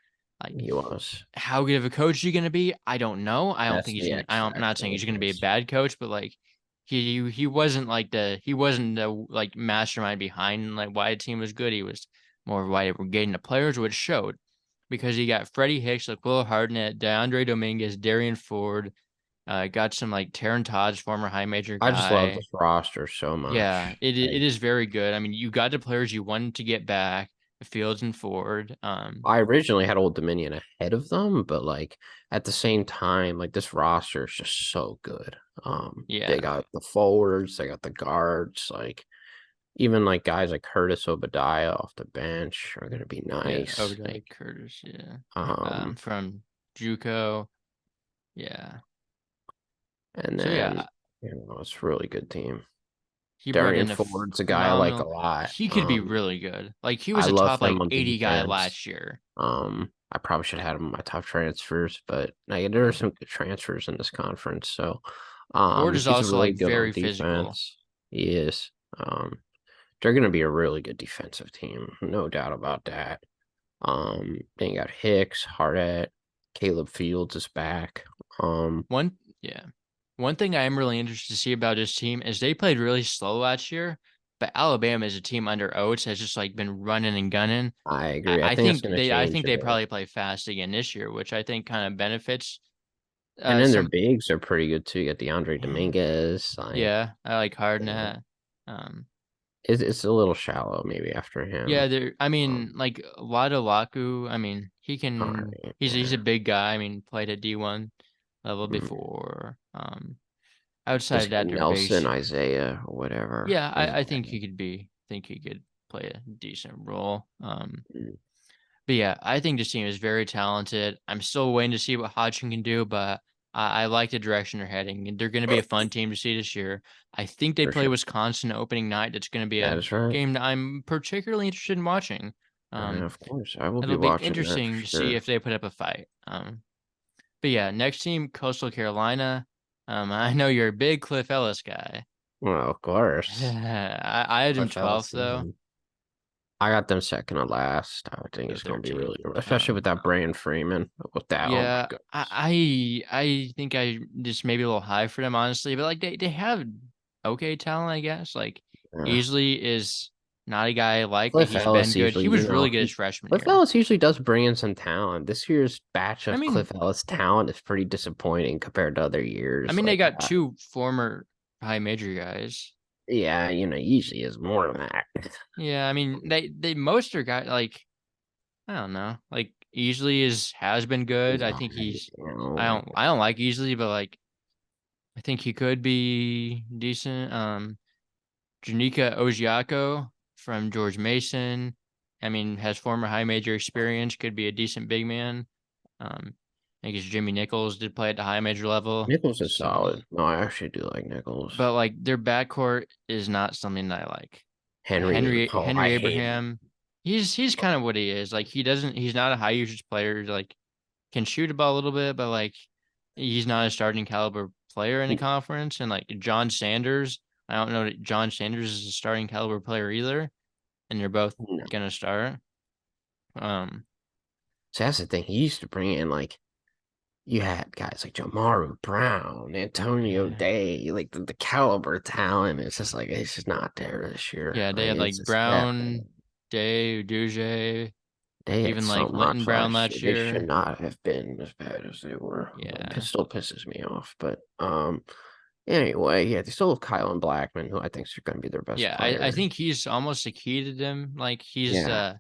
like, He was. how good of a coach is he going to be? I don't know. I don't That's think he's the going. X I'm not factor saying he's with going to be a this. bad coach, but like he wasn't the like mastermind behind like why the team was good. He was more of why they were getting the players, which showed because he got Freddie Hicks, like Will Hardnett, DeAndre Dominguez, Darian Ford. Got some like Taron Todd's former high major I just love guy. this roster so Yeah, much. it is very good. I mean, you got the players you wanted to get back, Fields and Ford. I originally had Old Dominion ahead of them, but like at the same time, like this roster is just so good. They Yeah, got the forwards, they got the guards, like even like guys like Curtis Obadiah off the bench are gonna be yeah, nice. Obadiah Like, Curtis, yeah. um, From JUCO, yeah. and So yeah, then it's a really good team. he brought Darian in a Ford's a guy I like a phenomenal. lot. He could be really good. Like he I was a love top them like on 80 guy defense. last year. I probably should have had him in my top transfers, but like, there are some good transfers in this conference. So, Ford is he's also really like good on very physical. defense. He is. They're going to be a really good defensive team, no doubt about that. Then you got Hicks, Hardett, Caleb Fields is back. Yeah. One thing I am really interested to see about this team is they played really slow last year. but Alabama is a team under Oates has just like been running and gunning. I agree. I think it's going to I change think a they bit. probably play fast again this year, which I think kind of benefits And then their some. bigs are pretty good too. You got DeAndre Yeah, Dominguez. Like, yeah, I like yeah. Hardnett. Um, It's a little shallow maybe after yeah, him. there. I Um, mean, like Laku. I mean, he all can. right. He's a Yeah. big guy. I mean, played at D1 level Mm. before. Outside Just of get that, their Nelson, bigs. Isaiah, or whatever. Yeah, I think Isaiah. he could be. Think he could play a decent role. Mm, But yeah, I think this team is very talented. I'm still waiting to see what Hodgson can do, but I like the direction they're heading. And they're going to be a fun team to see this year. I think they for play sure. Wisconsin opening night. That's going to be That a is right. game that I'm particularly interested in watching. Um, Of course, I will be it'll be watching that for interesting to see sure. if they put up a fight. But yeah, next team, Coastal Carolina. I know you're a big Cliff Ellis guy. Well, of course. I had him Cliff 12th though. Ellison. I got them second to last. I think So it's going to be 13th. really, especially with that Brian Freeman. With that, oh my Yeah, goodness. I think I just maybe a little high for them, honestly. But like they have okay talent, I guess. Like Yeah. Easley is not a guy I like, but Cliff he's been Ellis good. usually, He was really good his freshman Cliff year. Ellis usually does bring in some talent. This year's batch I of mean, Cliff Ellis talent is pretty disappointing compared to other I years. mean they Like, got two former high major guys. yeah, usually is more than that. Yeah, I mean they most are guys like I don't know. Like Easley has been good. He's I all think right, he's like, I don't like Easley, but like I think he could be decent. Janika Ojiako from George Mason. I mean, has former high major experience, could be a decent big man. I think it's Jimmy Nichols did play at the high major level. Nichols is So, solid. No, I actually do like Nichols. but like their backcourt is not something that I like. I Henry hate him. Abraham, he's kind of what he is. Like he's not a high usage player. Like can shoot a ball a little bit, but like he's not a starting caliber player in the conference. And like John Sanders, I don't know that John Sanders is a starting caliber player either, and they're both No. gonna start. Um, So that's the thing. He used to bring in like you had guys like Jamaru Brown, Antonio yeah, Day, like the caliber talent. It's just like it's just not there this year. yeah, they Like had it's like just that Brown, Day, Duje, they had even like something Linton ups Brown last year. last They should year. not have been as bad as they were. Yeah, Pistol pisses me off, but anyway, yeah, they still have Kyle and Blackman, who I think is going to be their best yeah, I player. think he's almost a key to them. Like he's Yeah.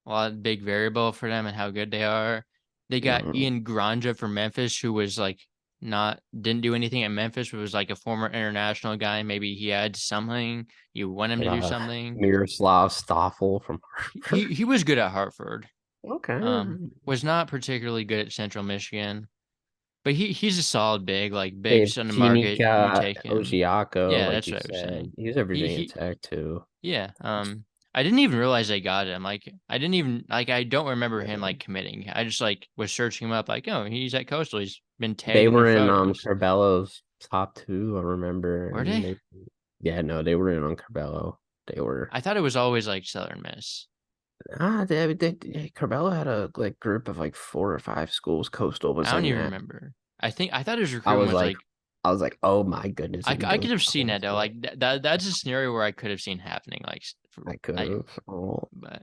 a lot big variable for them and how good they are. They got Mhm. Ian Granja from Memphis, who was like not didn't do anything at Memphis, but was like a former international guy. Maybe he had something. You want him to do something. Miroslav Stoffel from Harvard. He was good at Hartford. Okay. Was not particularly good at Central Michigan, but he's a solid big. Like They bigs have on the market, you Chinika take him. Ojiako, Yeah, like that's you what I was said. saying. He's a Virginia He Tech too. yeah. I didn't even realize they got him. Like I didn't even like I don't remember him Yeah. like committing. I just like was searching him up like, oh, he's at Coastal. He's been They tagged in their were in photos. Carbello's top two, I remember, Were and they? they yeah, no, they were in on Carbello. They were I thought it was always like Southern Miss. Carbello had a like group of like 4 or 5 schools. Coastal I was don't in even that. remember. I thought his I recruitment was was like like I was like, oh my goodness, if he I goes could to have seen that though. Coastal, Like that's a scenario where I could have seen happening. Like I could I have. Oh, but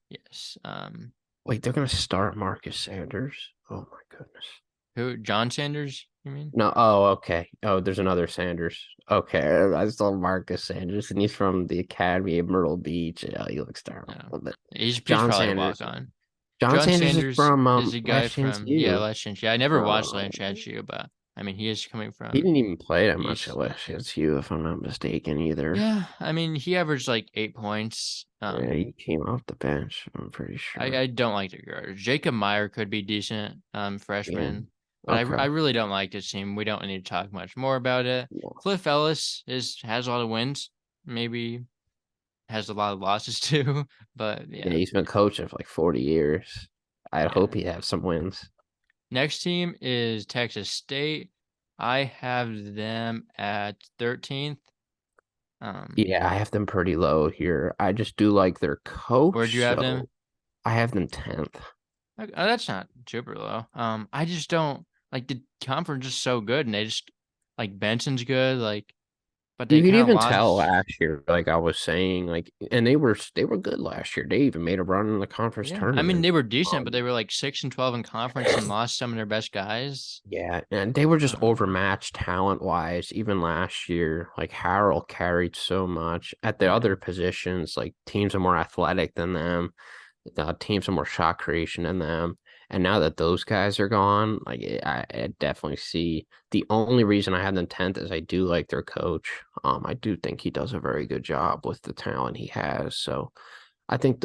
yes. wait, they're gonna start Marcus Sanders. Oh my goodness. Who John Sanders? You mean? No, oh, okay. Oh, there's another Sanders. Okay, I saw Marcus Sanders, and he's from the Academy of Myrtle Beach. Yeah, he looks terrible. No, But he's John probably a walk Sanders. on. John John Sanders is Sanders from is a guy Last Chance from U. Last Chance. Yeah, I never watched Uh, Last Chance U, but I mean he is coming he from didn't even play that much at East. Last Chance U, if I'm not mistaken, either. Yeah, I mean he averaged like 8 points. Yeah, he came off the bench, I'm pretty sure. I don't like the guard. Jacob Meyer could be decent, Yeah. freshman, but Okay. I really don't like this team. We don't need to talk much more about it. Yeah. Cliff Ellis has a lot of wins, maybe has a lot of losses too, but Yeah, yeah, he's been coaching for like 40 years. I yeah. hope he has some wins. Next team is Texas State. I have them at 13th. Yeah, I have them pretty low here. I just do like their Where'd you coach, have them? so I have them 10th. That's not super low. I just don't like the conference is so good, and they just like Benson's good. Like but You they could kind of even tell lost. last year, like I was saying, like, and they were good last year. They even made a run in the conference Yeah, I mean tournament. they were decent, but they Um, were like 6-12 in conference and lost some of their best guys. yeah, and they were just Um, overmatched talent-wise. Even last year, like Harrell carried so much at the yeah. other positions. Like teams are more athletic than them. The teams are more shot creation than them. And now that those guys are gone, like I definitely see the only reason I have them 10th is I do like their coach. I do think he does a very good job with the talent he has. So I think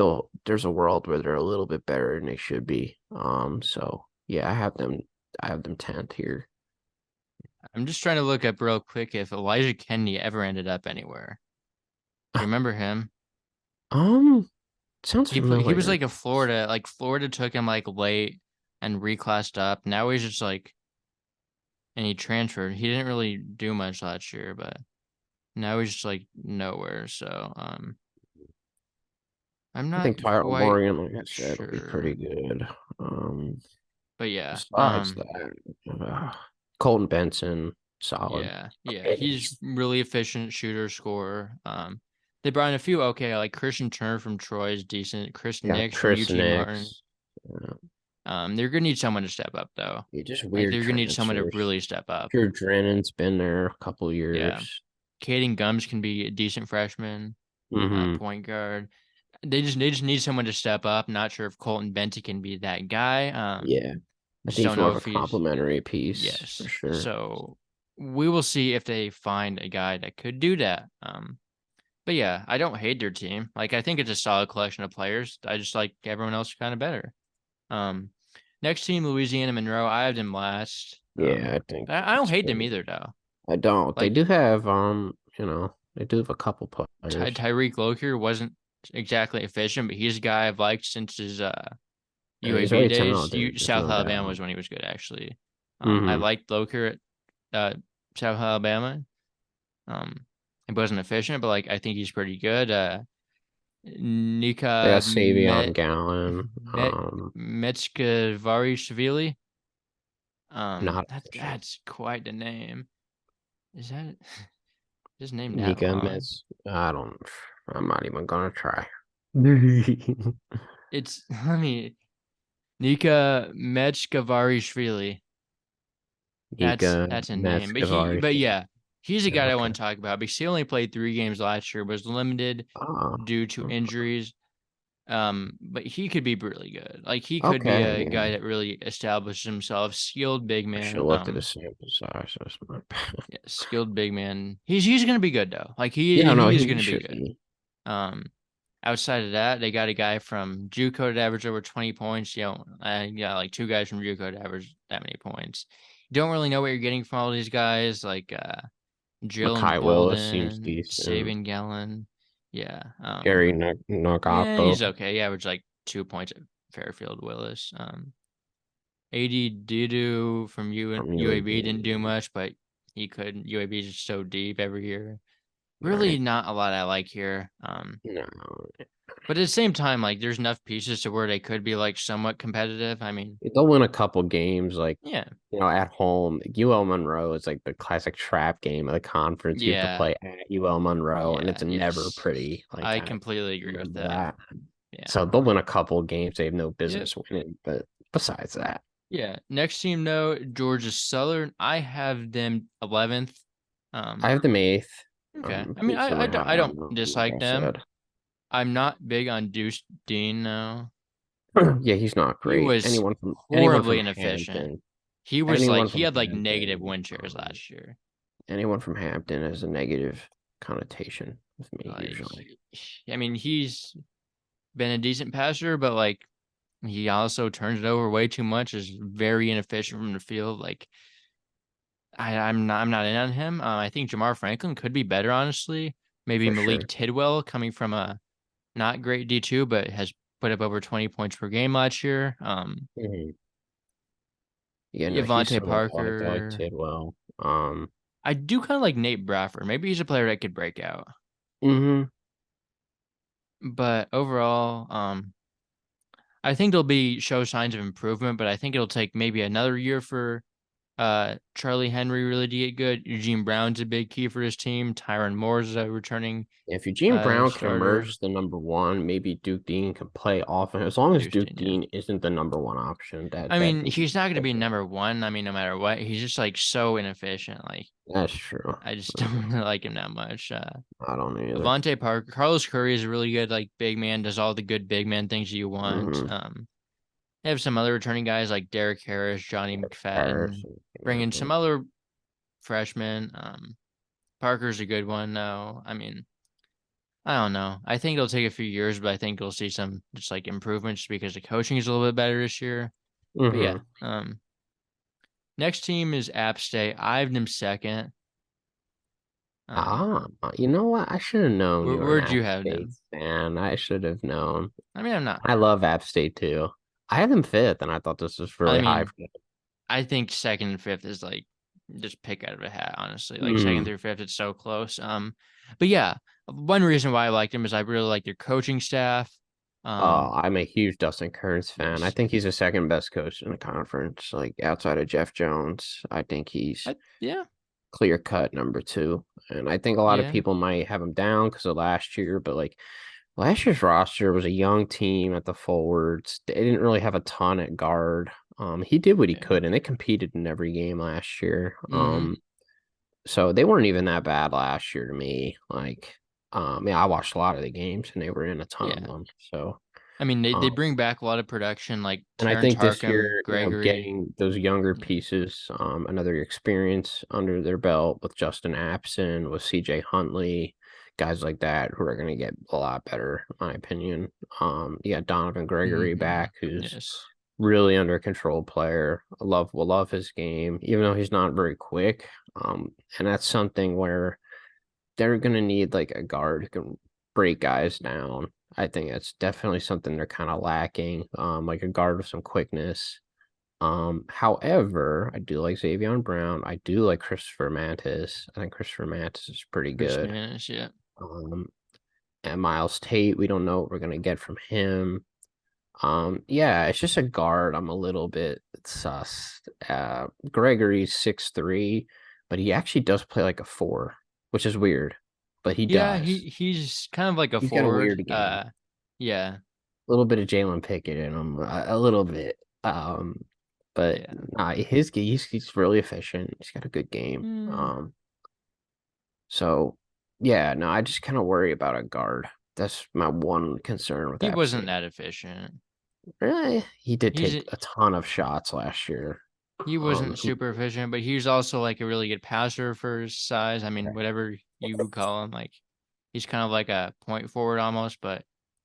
there's a world where they're a little bit better than they should be. So yeah, I have them 10th here. I'm just trying to look up real quick if Elijah Kennedy ever ended up anywhere. Do you remember him? Sounds He was familiar. like a Florida, like Florida took him like late and reclassed up. Now he's just like, and he transferred. He didn't really do much last year, but now he's just like nowhere. So I'm I not think Tyler quite Morgan, like I said, will be pretty sure. good. But yeah, Besides that, Colton Benson, solid. yeah. He's really efficient shooter scorer. They brought in a few okay, like Christian Turner from Troy is decent. Chris Yeah, Nix from Chris UT Martin. Nix. Yeah, They're gonna need someone to step up though. yeah, just Like weird they're gonna need someone to transfers. really step up. Drew Drennan's been there a couple Yeah. years. Caden Gums can be a decent freshman, Hmm. point guard. They just need someone to step up. Not sure if Colton Benton can be that guy. Yeah, I Just think don't he's more know of a if he's complimentary piece for yes. sure. So we will see if they find a guy that could do that. But yeah, I don't hate their team. Like I think it's a solid collection of players. I just like everyone else kind of better. Um, Next team, Louisiana Monroe. I have them last. Yeah, I think I don't it's hate them pretty. either though. I don't. They Like do have they do have a couple players. Tyreek Lokier wasn't exactly efficient, but he's a guy I've liked since his And he's UAB very days. talented. There's South no Alabama doubt. was when he was good actually. I Hmm. liked Lokier at South Alabama. Um, he wasn't efficient, but like I think he's pretty good. They got Nika Savion Gallon. Metskvarishvili. Not efficient. That's quite the name. Is that his name that Nika long? Metz. I'm not even gonna try. Nika It's let me Nika Metskvarishvili. That's a name. But Metskevarishvili. yeah, he's a guy I Okay. want to talk about because he only played 3 games last year, was limited due to injuries. But he could be really good. Like he could be Okay. a Yeah. guy that really established himself. Skilled big I should man. have looked at the sample size. That's my bad. Yeah, skilled big man. He's gonna be good though. Like Yeah, no, he is he gonna be should good. be. Um, Outside of that, they got a guy from JUCO to average over 20 points. I got like 2 guys from JUCO to average that many points. You don't really know what you're getting from all these guys, like Jalen Makai Willis seems Bolden, decent. Savion Gallon. Yeah. Gary Yeah, Nagapo. he's okay. He averaged like 2 points at Fairfield Willis. AD Didu from From UAB UAB. didn't do much, but he could. UAB is just so deep every year. Really Right. not a lot I like here. No. But at the same time, like there's enough pieces to where they could be like somewhat competitive. I mean, They'll win a couple games, like, yeah, at home. UL Monroe is like the classic trap game of the conference. You have to yeah, play at UL Monroe, and it's never yes. pretty. Like, I I completely agree with remember that. that. Yeah. So they'll win a couple games they have no Yep. business winning. But besides that, Yeah. Next team though, Georgia Southern. I have them 11th. I Um, have them eighth. okay. I mean, Who's am I I high don't on? Like dislike I them. said, I'm not big on Deuce Dean though. yeah, he's not He great. was Anyone horribly from inefficient. Hampton, He had like negative win shares um, last year. anyone from Hampton has a negative connotation with me Like, usually. I mean, he's been a decent passer, but like he also turns it over way too much. Is very inefficient from the field. Like I'm not in on him. I think Jamar Franklin could be better, honestly. Maybe For Malik sure. Tidwell coming from a not great D2, but has put up over 20 points per game last year. Mhm. Yeah, no, he's Devontae someone I like Parker. Tidwell. I do kind of like Nate Bradford. Maybe he's a player that could break out. Mhm. But overall, I think they'll be show signs of improvement, but I think it'll take maybe another year for Charlie Henry really did get good. Eugene Brown's a big key for his team. Tyron Moore's a returning If Eugene Brown can starter. emerge the number one, maybe Duke Dean can play offense. As long as Duke Houston, yeah. Dean isn't the number one option, I that mean, would be he's not going to be okay. number one. I mean, no matter what, he's just like so inefficient. Like, That's true. I just don't really like him that much. I don't either. Levante Parker, Carlos Curry is a really good like big man. Does all the good big man things you want. Mm-hmm. They have some other returning guys like Derek Harris, Johnny McFadden, Harrison, bring yeah, in some other freshmen. Parker's a good one though. I mean, I don't know. I think it'll take a few years, but I think you'll see some just like improvements because the coaching is a little bit better this year. But yeah, mm-hmm. next team is App State. I have them second. Um, You know what? I should have known you were an where'd you App have State them? fan. I should have known. I mean, I'm not. I love App State too. I have them fifth, and I thought this was I really high mean, for them. I think second and fifth is like just pick out of a hat, honestly. Like second Mm. through fifth, it's so close. But yeah, one reason why I liked them is I really like their coaching staff. I'm a huge Dustin Kerns fan. I Yes, think he's the second best coach in the conference, like outside of Jeff Jones. I think he's yeah, clear cut number two. And I think a lot of yeah, people might have him down because of last year, but like last year's roster was a young team at the forwards. They didn't really have a ton at guard. He did what he yeah. could, and they competed in every game last year. Mm-hmm. So they weren't even that bad last year to me. Like, yeah, I watched a lot of the games, and they were in a ton of Yeah. them. So, I mean, they um, bring back a lot of production, like and I Terrence think this Harkham, year, Gregory. getting those younger Yeah, pieces, another experience under their belt with Justin Apson, with CJ Huntley, guys like that who are going to get a lot better, in my opinion. You got Donovan Gregory mm-hmm. back, who's Yes, really under control player. Will love his game, even though he's not very quick. And that's something where they're gonna need like a guard who can break guys down. I think that's definitely something they're kind of lacking. Like a guard with some quickness. However, I do like Xavier Brown. I do like Christopher Mantis. I think Christopher Mantis is pretty Chris good. Manish, yeah. Um, and Miles Tate, we don't know what we're gonna get from him. Yeah, it's just a guard. I'm a little bit sus. Gregory's 6'3", but he actually does play like a four, which is weird, but he Yeah, does. he's kind of like a He's got a forward. weird game. Yeah, A little bit of Jalen Pickett in him, a little bit. But yeah. nah, he's really efficient. He's got a good game. Mm, So yeah, no, I just kind of worry about a guard. That's my one concern with he App wasn't State. that efficient. Really, he did He's take a ton of shots last year. he wasn't He super efficient, but he's also like a really good passer for his size. I mean, whatever you would call him, like he's kind of like a point forward almost,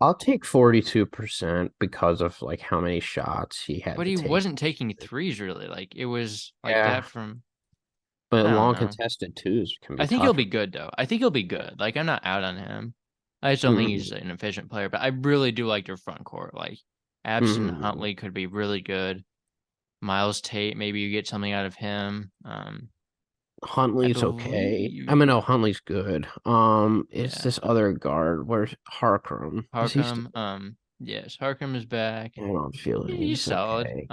I'll take 42% because of like how many shots he had but to he take. wasn't taking threes really. Like it was like that Yeah, from but I don't long know. contested twos can be I think he'll tough. be good though. I think he'll be good. Like I'm not out on him. I just don't think he's Mm-hmm. an efficient player, but I really do like their front court. Like Abson Mm-hmm. Huntley could be really good. Miles Tate, maybe you get something out of him. I Huntley's okay. I mean, believe, no, Huntley's good. It's yeah, this other guard. Where's Harkram? Is he still? Harkham. Yes, Harkham is back. I don't feel He's he's solid. okay.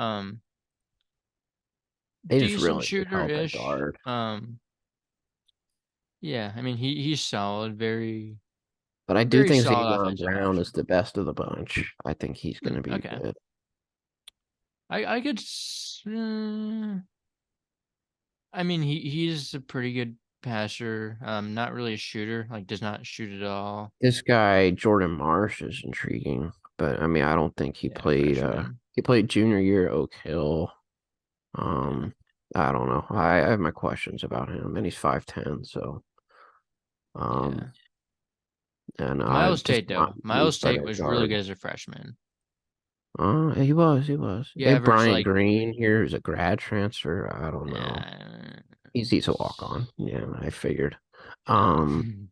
They just Decent really need shooter help at ish. guard. Yeah. I mean, he's solid. Very, But I do very think solid Xavier offensive Brown is option. the best of the bunch. I think he's going to be Okay. good. I could. I mean, he's a pretty good passer. Not really a shooter. Like, does not shoot at all. This guy Jordan Marsh is intriguing, but I mean, I don't think he Yeah, played. freshman. He played junior year at Oak Hill. Yeah, I don't know. I have my questions about him, and he's 5'10", so um, yeah. and I Miles just Tate not though. moved Miles by Tate that was really guard. good as a freshman. He was, he was. He They have averaged Bryant like, Green here, who's a grad transfer. I don't know. uh, He's a walk on. Yeah, I figured. uh, Um,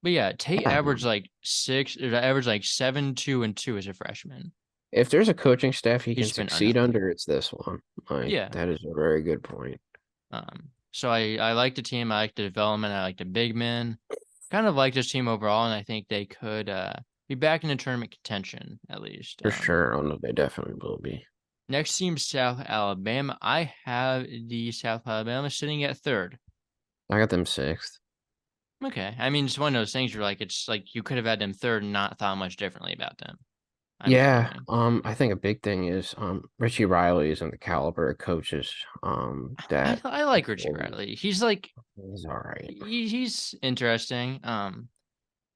but yeah, Tate yeah, averaged like six, or averaged like 7, 2, and 2 as a freshman. if there's a coaching staff he He's can just been succeed unhealthy. under, it's this one. Like Yeah. that is a very good point. So I like the team. I like the development. I like the big men. Kind of like this team overall, and I think they could be back in the tournament contention at least. For sure. Oh no, they definitely will be. Next team, South Alabama. I have the South Alabama sitting at third. I got them sixth. Okay. I mean, it's one of those things where it's like you could have had them third and not thought much differently about them. I'm Yeah, assuming. I think a big thing is Richie Riley isn't the caliber of coaches I, that I like Richie Riley. He's like he's all right. he's interesting.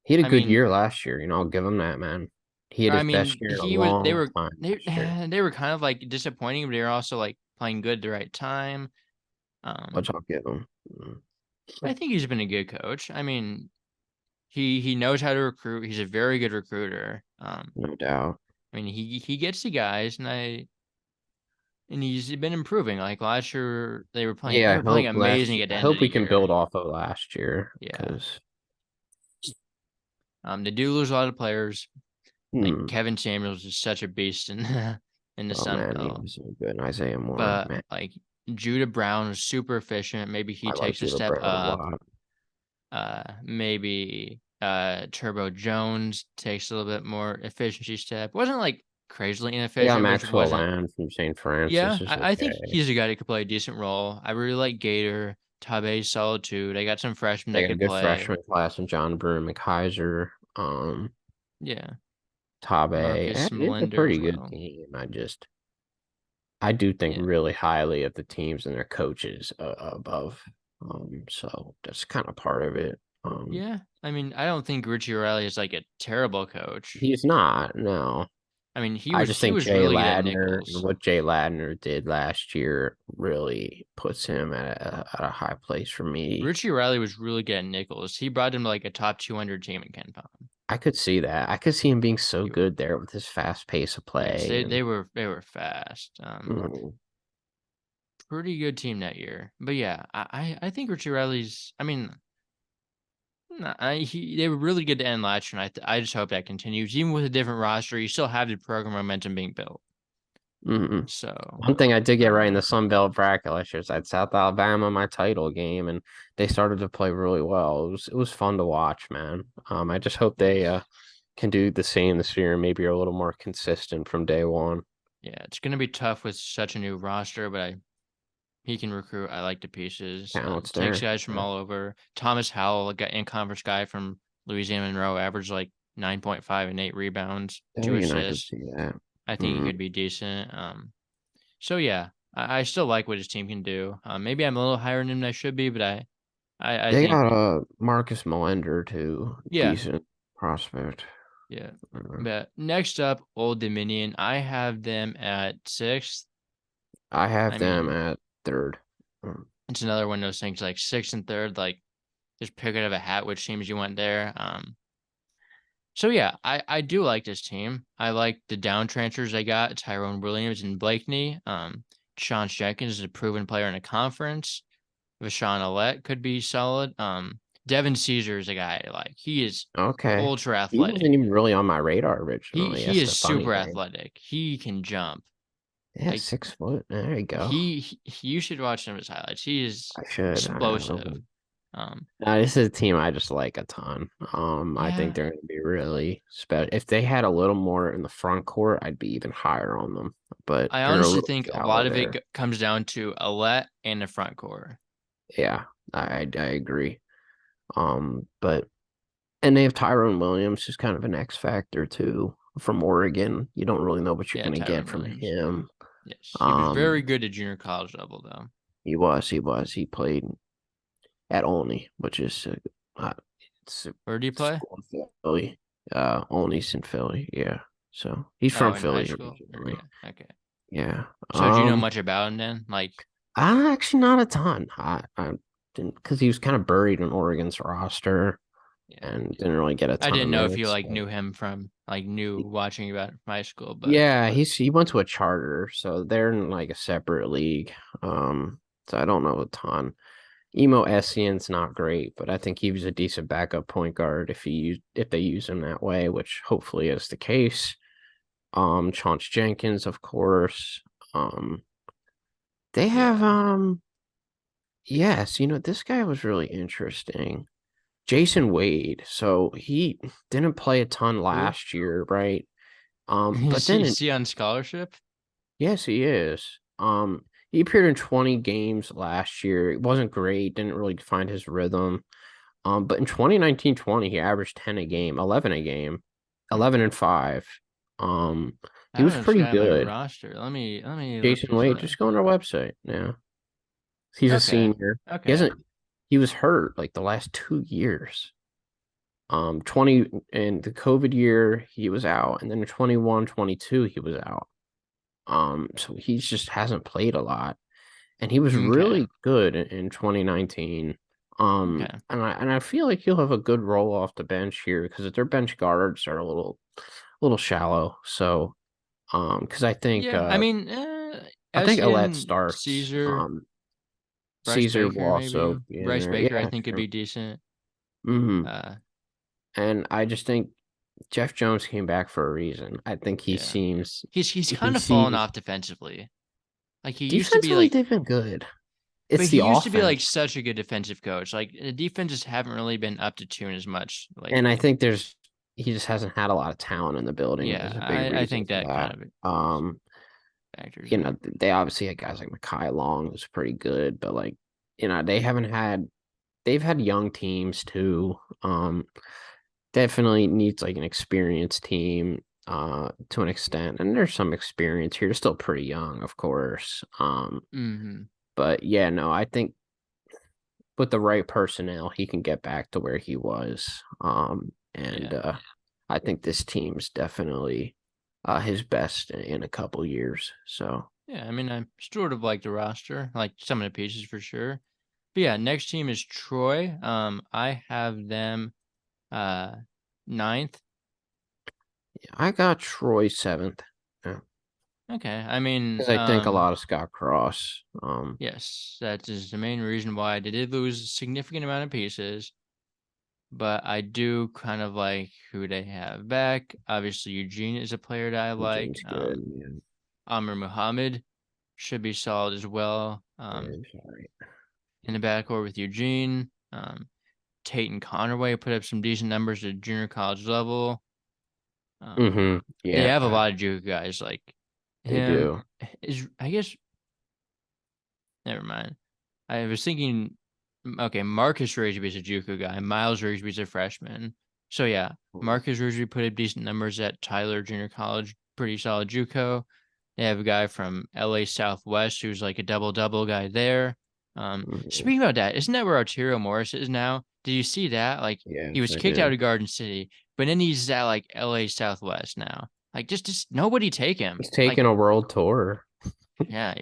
He had a I good mean, year last year, I'll give him that, man. He had I his best mean, year in a he was. They long were time they last year. they were kind of like disappointing, but they were also like playing good at the right time. Which I'll give him. I think he's been a good coach. I mean, he knows how to recruit. He's a very good recruiter. No doubt. I mean, he gets the guys, and he's been improving. Like last year, they Yeah, were playing amazing at the I end of hope the we can year. build off of last year Yeah. because They do lose a lot of players. Like hmm, Kevin Samuels is such a beast in in the oh Sun man, he Belt, was so good. And Isaiah Moore, but man, like Judah Brown is super efficient. Maybe he I like takes a Judah step Brown a up. lot. Maybe Turbo Jones takes a little bit more efficiency step. Wasn't like crazily They got inefficient, which Maxwell wasn't. Land from St. Francis Yeah, is I think okay. he's a guy that could play a decent role. I really like Gator. Tabe's solid too. They got some freshmen They that got a could good play. freshman class in John Broome, McKaiser, Yeah, Tabe. Marcus It's a Linder pretty as good well. team. I do think Yeah, really highly of the teams and their coaches above. So that's kind of part of it. yeah. I mean, I don't think Richie Riley is like a terrible coach. He's not, no. I mean, I just he think was Jay really good at Ladner and Nichols. what Jay Ladner did last year really puts him at a high place for me. Richie Riley was really good at Nichols. He brought him to like a top 200 team in Ken Palm. I could see that. I could see him being so He, good there with his fast pace of yes, play and they were fast. mm, Pretty good team that year. But yeah, I think Richie Riley's. I mean, they were really good to end last year, and I just hope that continues. Even with a different roster, you still have the program momentum being built. mm. So, One thing I did get right in the um, Sun Belt bracket last year is I had South Alabama my title game, and they started to play really well. It was fun to watch, man. I just hope they yes, can do the same this year and maybe are a little more consistent from day one. yeah, it's gonna be tough with such a new roster, but he can recruit. I like the pieces. Talent's Takes there. guys from all over. Thomas Howell, a guy in conference guy from Louisiana Monroe, averaged like 9.5 and 8 rebounds, There 2 you I could assists. see that. I think he Mm. could be decent. So yeah, I still like what his team can do. Maybe I'm a little higher than I should be, but I They think got Marcus Melender too, yeah, decent prospect. yeah. Mm. But next up, Old Dominion. I have them at sixth. I have I them mean, at third. Mm. it's another one of those things like sixth and third, like just pick out of a hat which teams you want there. So yeah, I do like this team. I like the down transfers they got, Tyrone Williams and Blakeney. Sean Jenkins is a proven player in a conference. Vashawn Alette could be solid. Devin Caesar is a guy I like. He is Okay. ultra He wasn't athletic. even really on my radar originally. He That's is the funny super thing. athletic. He can jump. Yeah, Like 6 foot. There you go. you should watch some of his highlights. He is I should. explosive. Um, This is a team I just like a ton. I think yeah, they're going to be really special. If they had a little more in the front court, I'd be even higher on them. But I they're a honestly little think a shallow lot of it there. comes down to Alette and the front court. Yeah, I agree. But and they have Tyrone Williams, who's kind of an X factor too from Oregon. You don't really know what you're Yeah, going to get Tyrone from Williams. him. Yes, he was very Um, good at junior college level though. he played at Olney, which is it's a Where did he play? school in Philly. Olney's in Philly. Yeah, so he's Oh, from in high Philly school. Or, originally. yeah. Okay. Yeah. So do you know much about him then? Like, I actually not a ton. I didn't because he was kind of buried in Oregon's roster yeah. and didn't really get a I ton of didn't know if you minutes. like So. knew him from like knew watching about it from high school, but Yeah, he went to a charter, so they're in like a separate league. So I don't know a ton. Emo Essian's not great, but I think he was a decent backup point guard if they use him that way, which hopefully is the case. Chauncey Jenkins, of course. Um, they have yeah. yes, this guy was really interesting. Jason Wade. So he didn't play a ton Who? last year, right? But Is then he on scholarship? Yes, he is. He appeared in 20 games last year. It wasn't great, didn't really find his rhythm. But in 2019-20, he averaged 10 a game, 11 a game, 11 and 5. Um, I he don't was know this pretty guy on my good. roster. Let me look Jason this Wade, up. just go on our website now. He's a Okay. senior. He Okay. hasn't he was hurt like the last 2 years. 20 in the COVID year, he was out, and then in 21-22, he was out. So he just hasn't played a lot. And he was Okay. really good in 2019. Okay. And I feel like he'll have a good role off the bench here because their bench guards are a little shallow. So because Yeah. I think Alette Etienne, starts. Caesar, Bryce Caesar will Baker, maybe. also be in Bryce there. Baker, I Yeah, think could true. be decent. Hmm. Uh, And I just think Jeff Jones came back for a reason. I think yeah. He's he kind of fallen seems off defensively. Like he used to be defensively like, they've been good. but It's he the used to be like offense. such a good defensive coach. Like the defenses haven't really been up to tune as much And I lately. think he just hasn't had a lot of talent in the building Yeah, is a big I reason think for that that. kind of factors in. They obviously had guys like Mekhi Long who's pretty good, but like, they've had young teams too. Definitely needs like an experienced team to an extent. And there's some experience here. They're still pretty young, of course. Hmm. But yeah, no, I think with the right personnel, he can get back to where he was. And Yeah. I think this team's definitely his best in a couple years. So Yeah, I sort of like the roster, like some of the pieces for sure. But yeah, next team is Troy. I have them ninth. yeah, I got Troy seventh. Yeah. Okay. Because I think a lot of Scott Cross. Yes, that is the main reason why they did lose a significant amount of pieces. But I do kind of like who they have back. Obviously, Eugene is a player that I like. Eugene's good. Yeah, Amr Muhammad should be solid as well. I'm sorry. In the backcourt with Eugene. Tate and Conaway put up some decent numbers at junior college level. Um, Mm-hmm. they Yeah, have a lot of JUCO guys like they him. do. Is I guess never mind. I was thinking, okay, Marcus Ragsby's a JUCO guy. Miles Ragsby's a freshman. So yeah, Marcus Ragsby put up decent numbers at Tyler Junior College. Pretty solid JUCO. They have a guy from LA Southwest who's like a double-double guy there. Mhm. Speaking about that, isn't that where Arturo Morris is now? Did you see that? Like he Yes, was I kicked out did. of Garden City, but then he's at like LA Southwest now. Like just nobody take him. He's Like taking a world tour. yeah,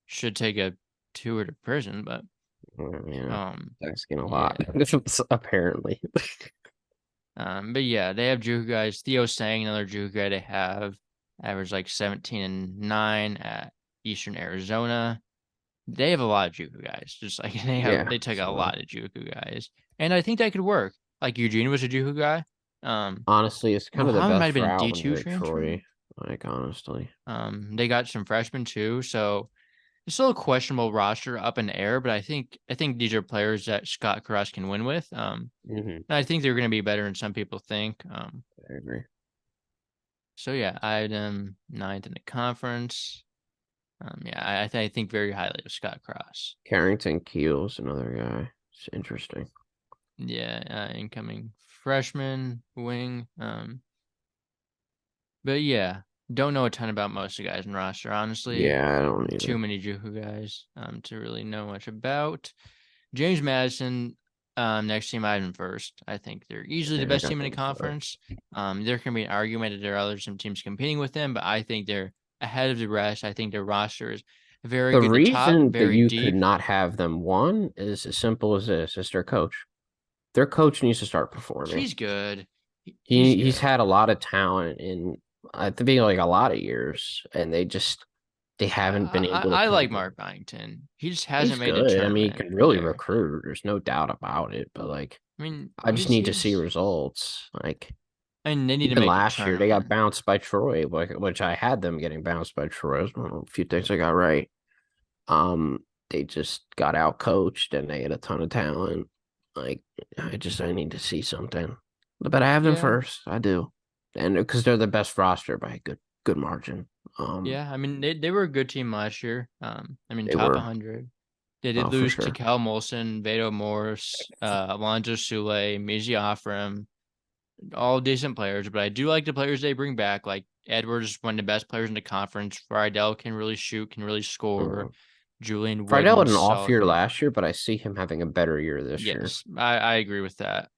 should take a tour to prison, but Yeah, um asking a lot. yeah. Apparently. But yeah, they have JUCO guys. Theo Sang, another JUCO guy they have, averaged like 17 and 9 at Eastern Arizona. They have a lot of JUCO guys. Just like Yeah. they took a So lot of JUCO guys, and I think that could work. Like Eugene was a JUCO guy. honestly, it's kind of the Muhammad might have best been a route D when you're two at transfer. Troy. Like honestly. They got some freshmen too, so it's still a questionable roster up in the air. But I think these are players that Scott Cross can win with. Hmm. And I think they're going to be better than some people think. I agree. So yeah, I had them ninth in the conference. Yeah, I think very highly of Scott Cross. Carrington Keel's another guy. It's interesting. Yeah, incoming freshman wing. But yeah, don't know a ton about most of the guys in roster, honestly. Yeah, I don't Too either. many JUCO guys to really know much about. James Madison, next team I have them first. I think they're easily the Yeah, I best got team in the them conference. first. There can be an argument that there are other some teams competing with them, but I think they're ahead of the rest. I think their roster is very The good at the top, reason that very you could deep. not have them one is as simple as this: it's their coach. Their coach needs to start performing. He's good. He's He's good. had a lot of talent in at the beginning like a lot of years, and they haven't been able to I put like it. Mark Byington. He just hasn't He's made the good. I mean, he tournament can really there. recruit. There's no doubt about it. But like, I mean, I just need to see results. Like and they need to even make the last year, they got tournament. bounced by Troy, which I had them getting bounced by Troy. It was one of the few things I got right. They just got out coached and they had a ton of talent. Like I need to see something. But I have them Yeah, first. I do, and because they're the best roster by a good margin. Yeah, I mean they were a good team last year. I mean They top were 100. They did for lose to sure. Cal Molson, Vado Morris, Alonzo Sule, Mizzy Offram, all decent players. But I do like the players they bring back. Like Edwards, one of the best players in the conference. Friedel can really shoot, can really score. Mhm. Julian Friedel had Wooden's an off solid. year last year, but I see him having a better year this year. Yes, I agree with that.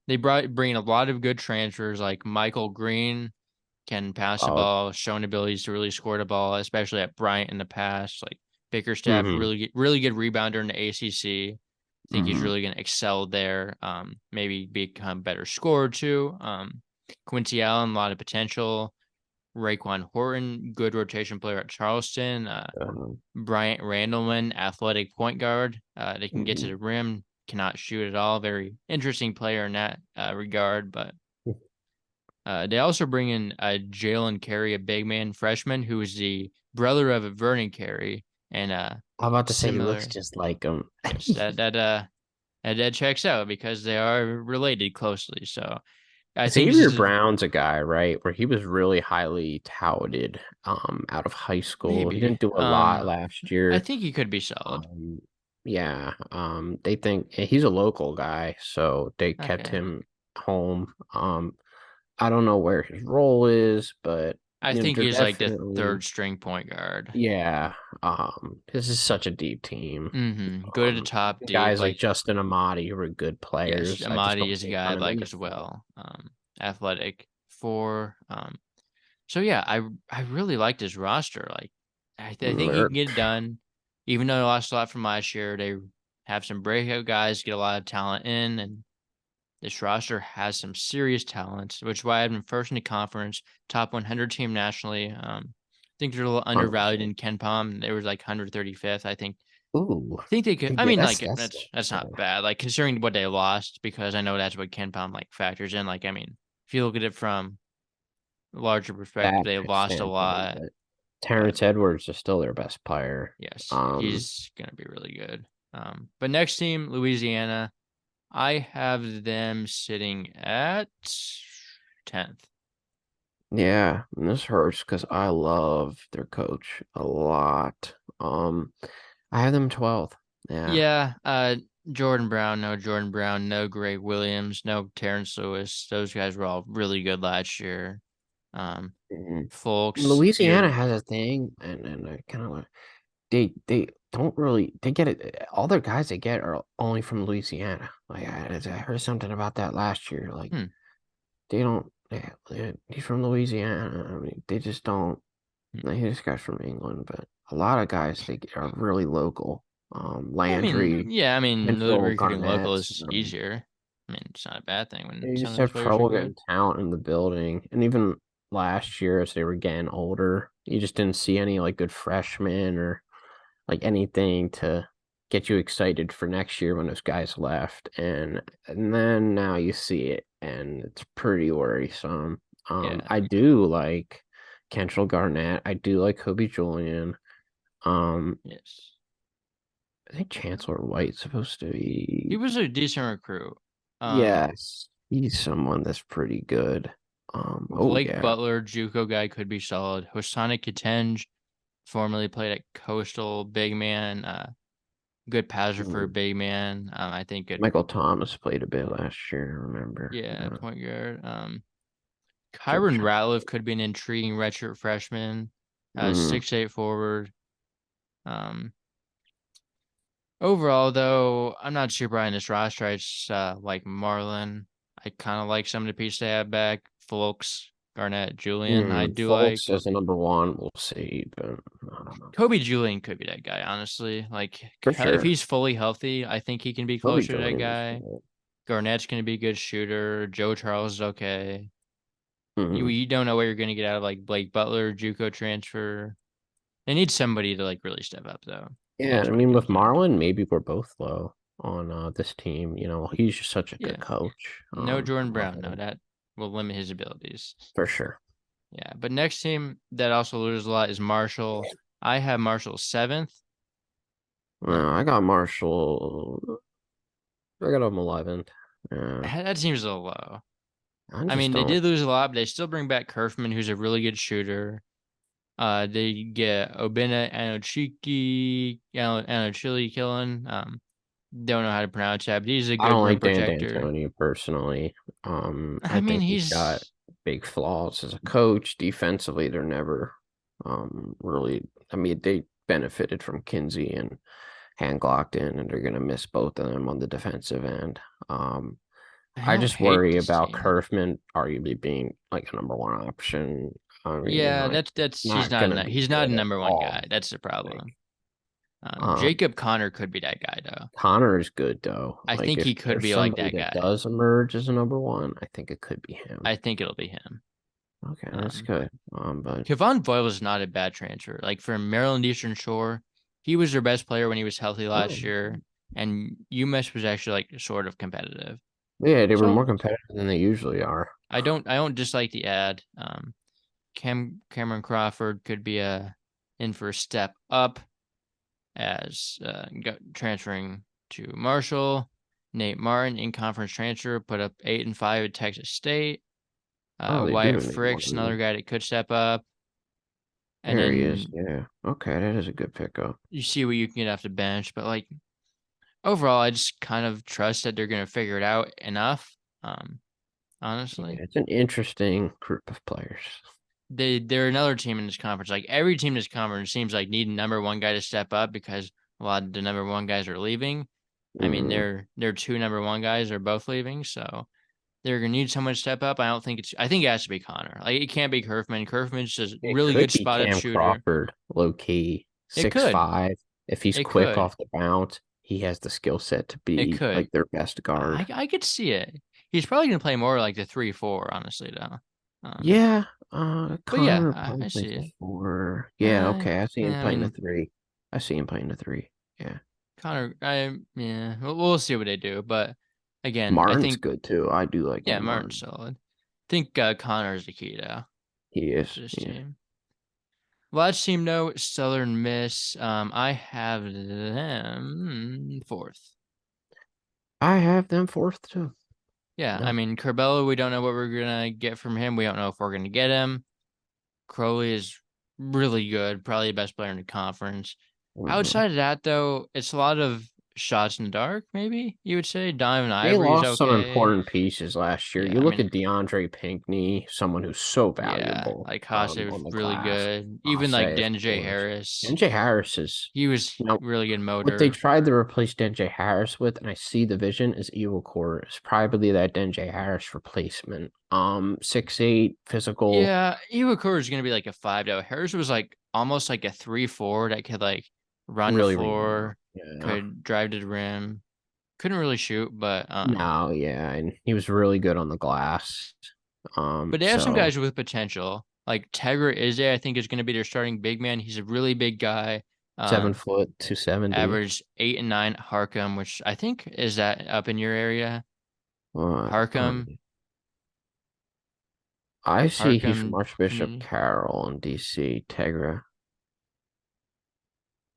They bring a lot of good transfers like Michael Green can pass the Solid. ball, shown abilities to really score the ball, especially at Bryant in the past. Like Bickerstaff, Hmm. really good rebounder in the ACC. I think he's Hmm. really going to excel there. Maybe become a better scorer too. Quincy Allen, a lot of potential. Raekwon Horton, good rotation player at Charleston. Bryant Randleman, athletic point guard. They can get to Mhm. the rim, cannot shoot at all. Very interesting player in that regard. But they also bring in Jalen Carey, a big man freshman, who is the brother of Vernon Carey, and I'm about to say he looks similar. just like him. Yes, that checks out because they are related closely. So I think this Xavier is Brown's a guy, right, where he was really highly touted out of high school. He maybe. didn't do a lot last I year. think he could be solid. Um, yeah, they think he's a local guy, so they kept Okay. him home. I don't know where his role is, but I think they're he's like the definitely third string point guard. yeah. This is such a deep team. Good at the top, deep. Guys like Like Justin Amati who are good yes, players. I just Amadi don't is a see a guy I ton of like minutes as from them. well. Athletic four. So yeah, I really like this roster. Like I think he They're can get it done. Even though they lost a lot from last year, they have some breakout guys, get a lot of talent in, and this roster has some serious talent, which is why I have them first in the conference, top 100 team nationally. I think they're a little undervalued 100%. in Ken Palm. They were like 135th. Ooh, Think they could. I yeah, mean, like that's that's yeah, not bad. Like considering what they lost, because I know that's what Ken Palm like factors in. Like I mean, if you look at it from a larger perspective, that they lost a standpoint. lot. But But Terrence Edwards is still their best player. yes, Um, he's gonna be really good. But next team, Louisiana, I have them sitting at 10th. yeah, and this hurts because I love their coach a lot. I have them 12th. Yeah. Yeah, Jordan Brown, no Jordan Brown, no Greg Williams, no Terrence Lewis. Those guys were all really good last year. Um, Mhm. Folks, Louisiana you're has a thing, and I kind of like they don't really they get it. All their guys they get are only from Louisiana. Like I heard something about that last year. Like hmm, they don't. He's from Louisiana. I mean, they just don't. hmm. Like, this guy's from England, but a lot of guys they are really local. I mean, Landry, yeah, I mean, Central recruiting local Garnett. is easier. I mean, it's not a bad thing when They some just of those have players are trouble good. getting talent in the building. And even last year, as they were getting older, you just didn't see any like good freshmen or like anything to get you excited for next year when those guys left. And then now you see it, and it's pretty worrisome. Yeah. I do like Kentrell Garnett. I do like Kobe Julian. Um, Yes. I think Chancellor White's supposed to He be. was a decent recruit. Um, Yes, he's someone that's pretty good. Oh Blake yeah. Butler, JUCO guy, could be solid. Hosana Kitenge, formerly played at Coastal, big man. Good passer for a Mm. big man. I think good. Michael Thomas played a bit last year, I remember. Yeah, point guard. George. Kyron Ratliff could be an intriguing redshirt freshman. Mm. 6'8" forward. Um, Overall, though, I'm not super high in this roster. I just like Marlin. I kind of like some of the pieces they have back. Folks, Garnett, Julian. I do like Folks as the number one, we'll see, but I don't know. Kobe Julian could be that guy, honestly. Like For if sure. he's fully healthy, I think he can be Kobe closer to that Julian is guy. good. Garnett's gonna be a good shooter. Joe Charles is okay. Mm. You don't know what you're gonna get out of like Blake Butler, JUCO transfer. They need somebody to like really step up though. Yeah, That's I what it mean with comes down to. Marlon, maybe we're both low on this team. He's just such a good Yeah. coach. No Jordan Love Brown. No, him. that will limit his abilities. For sure. Yeah. But next team that also loses a lot is Marshall. I have Marshall 7th. Well, I got Marshall. I got him 11th. Yeah, That seems a little low. I I just mean, they don't. did lose a lot, but they still bring back Kerfman, who's a really good shooter. They get Obina Anochili killing. Don't know how to pronounce that, but he's a I good don't rim like Dan protector. D'Antoni personally. I I mean, think he's got he's big flaws as a coach. Defensively, they're never really. I mean, they benefited from Kinsey and Hand-Glockton, and they're gonna miss both of them on the defensive end. I I don't just hate worry this about team. Kerfman arguably being like a number one option. I mean, Yeah, like that's not gonna be he's not a good at number one guy. all. That's the Like, problem. um, Jacob Connor could be that guy though. Connor is good though. I Like think if he could there's be like somebody that that guy. does emerge as a number one, I think it could be him. I think it'll be him. Okay, that's Um, good. But Kevon Boyle was not a bad transfer. Like from Maryland Eastern Shore, he was their best player when he was healthy last oh, year, and UMass was actually like sort of competitive. yeah, they were more So competitive than they usually are. I don't dislike the ad. Cameron Crawford could be in for a step up as transferring to Marshall. Nate Martin in conference transfer put up 8-5 at Texas State. Oh, they do Wyatt need Fricks, another one. guy that could step up. And There he is. then Yeah. Okay, that is a good pickup. you see what you can get off the bench. But like overall, I just kind of trust that they're going to figure it out enough. Um, Yeah, honestly, it's an interesting group of players. they're another team in this conference. Like every team in this conference seems like need a number one guy to step up because a lot of the number one guys are leaving. I mean, Mm. their two number one guys are both leaving, so they're gonna need someone to step up. I think it has to be Connor. Like it can't be Kerfman. Kerfman's just It really could good be spot up Cam shooter. Crawford, low key, It six could. five. If he's It quick could. off the bounce, he has the skill set to It be could. like their best guard. I could see it. He's probably gonna play more like the 3-4, honestly, though. Um, Yeah, but yeah, Connor probably I plays see the it. four. Yeah, Uh, okay. I see him I playing the mean, three. I see him playing the three. Yeah. Connor. Yeah, we'll see what they do. But again, I Martin's think good too. I do like yeah, Nate Martin's Martin. solid. I think Connor is the key though He to is. this Yeah. team. Last team though, Southern Miss. I have them fourth. I have them fourth too. Yeah, I Yeah. mean Curbelo, we don't know what we're gonna get from him. We don't know if we're gonna get him. Crowley is really good, probably the best player in the conference. Mhm. Outside of that, though, it's a lot of shots in the dark, maybe you would say. Donovan They Ivory is lost some okay. important pieces last year. Yeah, You I look mean, at DeAndre Pinckney, someone who's so yeah, valuable like Haas on is the really glass. good. Even like Say, of DJ course. Harris, NJ Harris is, he was you know, really good what they motor. tried to replace DJ Harris with, and I see the vision is Evil Core. It's probably that DJ Harris replacement. 6'8", physical, Yeah, Iwakura is gonna be like a 5 though. Harris was like almost like a 3-4 that could like run the really rebound. floor, Yeah. could drive to the rim. Couldn't really shoot, No, yeah, and he was really good on the glass. but they have some So guys with potential. Like Tegra Izze, I think is going to be their starting big man. He's a really big guy. 7 foot, 270. Averaged 8 and 9 Harcum, which I think is that up in your area. What? Harcum, I see he's from Harcum Archbishop Community. Carroll in DC, Tegra,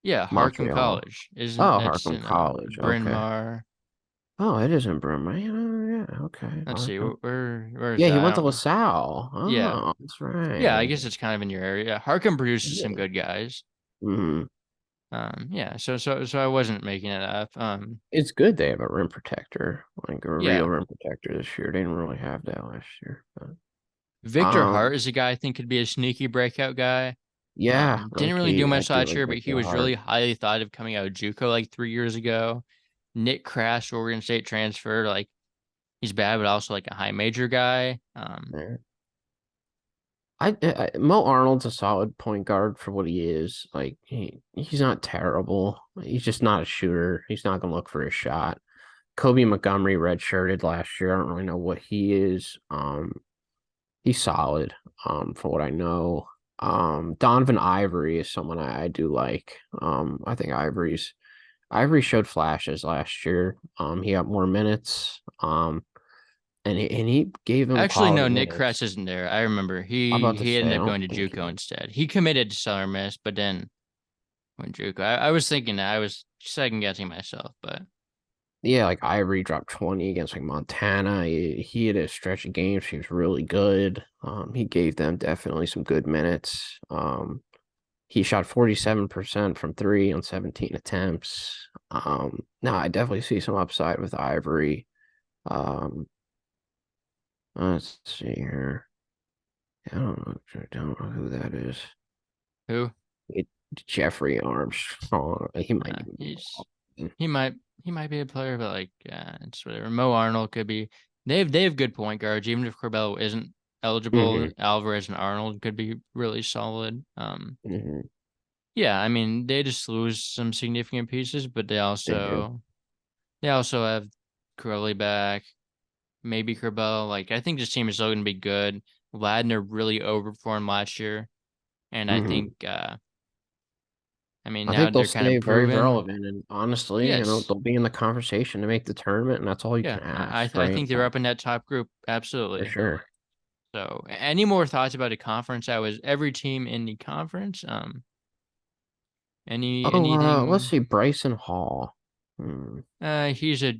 Yeah, Harcum Montreal. College isn't Oh, that's Harcum in College. Bryn Okay. Mawr. Oh, it is in Bremer. Yeah, okay. Let's see, Harcum. where's Yeah, he that? went I to don't know. LaSalle. Yeah, Oh, that's yeah, I right. guess it's kind of in your area. Harcum produces some Yeah. good guys. Hmm. Yeah, so I wasn't making it up. It's good they have a rim protector, like a real Yeah, rim protector this year. They didn't really have that last year. But, Victor um, Hart is a guy I think could be a sneaky breakout guy. yeah, low Didn't really do key, I much do last like year, but he Victor was Hart. really highly thought of coming out of JUCO like 3 years ago. Nick Crash, Oregon State transfer, like he's bad, but also like a high major guy. Yeah. Mo Arnold's a solid point guard for what he is. Like he's not terrible. He's just not a shooter. He's not gonna look for a shot. Kobe Montgomery redshirted last year. I don't really know what he is. He's solid. For what I know. Donovan Ivory is someone I do like. I think Ivory showed flashes last year. He got more minutes. And he gave him Actually, quality no, Nick Crash minutes. isn't there. I remember I'm about to he say, ended I up don't going to think JUCO instead. He committed to Southern Miss, but then went JUCO. I was thinking that I was second guessing myself, but Yeah, like Ivory dropped 20 against like Montana. He had a stretch of games. He was really good. He gave them definitely some good minutes. He shot 47% from three on 17 attempts. No, I definitely see some upside with Ivory. Um, let's see here. I don't know who that is. Who? It, Jeffrey Armstrong. He might Uh, even be he's involved. he might he might be a player, but like it's whatever. Mo Arnold could be. They have good point guards. Even if Corbell isn't eligible, Hmm. Alvarez and Arnold could be really solid. Hmm. Yeah, I mean they just lose some significant pieces, but they They do. also they also have Curly back, maybe Corbell. Like I think this team is still going to be good. Ladner really overperformed last year, and I Hmm. think I mean I now think they'll they're kind of stay very proven. relevant, and honestly, Yes. they'll be in the conversation to make the tournament, and that's all you Yeah, can I ask, I right? think they're up in that top group. For Absolutely. sure. So, any more thoughts about a conference? I was every team in the conference. Oh, let's Anything? see, Bryson Hall. Hmm. He's a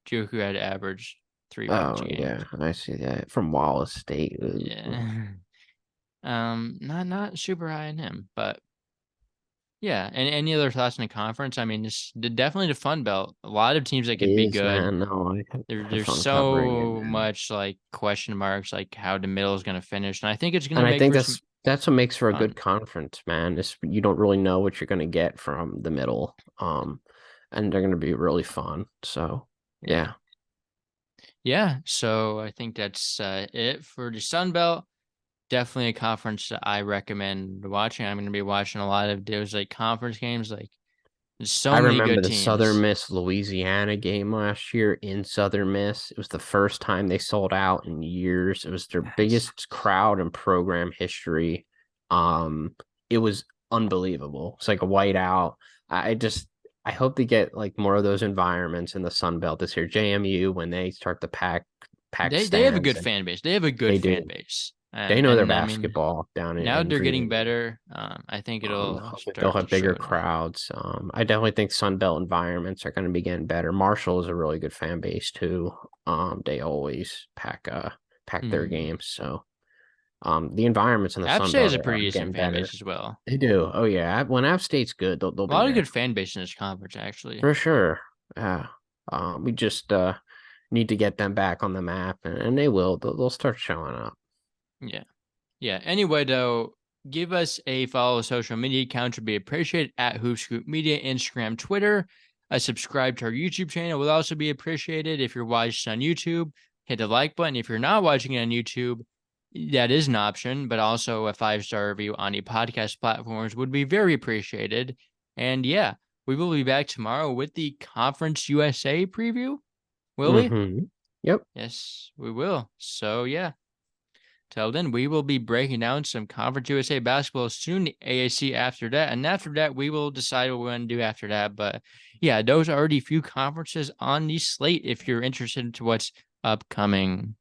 Joe who had averaged 3 points a Oh game. yeah, I see that from Wallace State. Ooh. Yeah. Not super high in him, but yeah. And any other thoughts in the conference? I mean, it's definitely the Fun Belt. A lot of teams that It could be is, good. man. No, I had There's fun covering it, so man. much like question marks, like how the middle is going to finish, and I think it's going to And I make think for some that's what makes for a fun. good conference, man. Is you don't really know what you're gonna get from the middle. And they're gonna be really fun. So Yeah. yeah. Yeah, so I think that's it for the Sun Belt. Definitely a conference that I recommend watching. I'm going to be watching a lot of those like conference games. Like, there's so I many remember good the Southern teams. Miss Louisiana game last year in Southern Miss. It was the first time they sold out in years. It was their Yes. biggest crowd in program history. It was unbelievable. It's like a whiteout. I hope they get like more of those environments in the Sun Belt this year. JMU when they start to pack They have a stands good and fan base. They have a good they fan do. base, They know their and I mean basketball down now in they're getting Virginia. better. I think it'll They'll start to have bigger show now. crowds. I definitely think Sun Belt environments are going to be getting better. Marshall is a really good fan base too. They always pack their Hmm. games. So the environments in the App Sun State has Belt a are pretty decent getting fan better. base as well. They do. Oh yeah. When App State's good, they'll A be lot of there good fan base in this conference, actually. for sure. Yeah. We just need to get them back on the map, and they will. They'll start showing up. Yeah. Yeah. Anyway, though, give us a follow social media account would be appreciated at Hoop Scoop Media, Instagram, Twitter. A subscribe to our YouTube channel would also be appreciated. If you're watching on YouTube, hit the like button. If you're not watching it on YouTube, that is an option, but also a 5-star review on the podcast platforms would be very appreciated. And yeah, we will be back tomorrow with the Conference USA preview. Will we? Yep. Yes, we will. So yeah. Till then, we will be breaking down some Conference USA basketball soon, the AAC after that. And after that, we will decide what we're going to do after that. But yeah, those are the few conferences on the slate if you're interested into what's upcoming.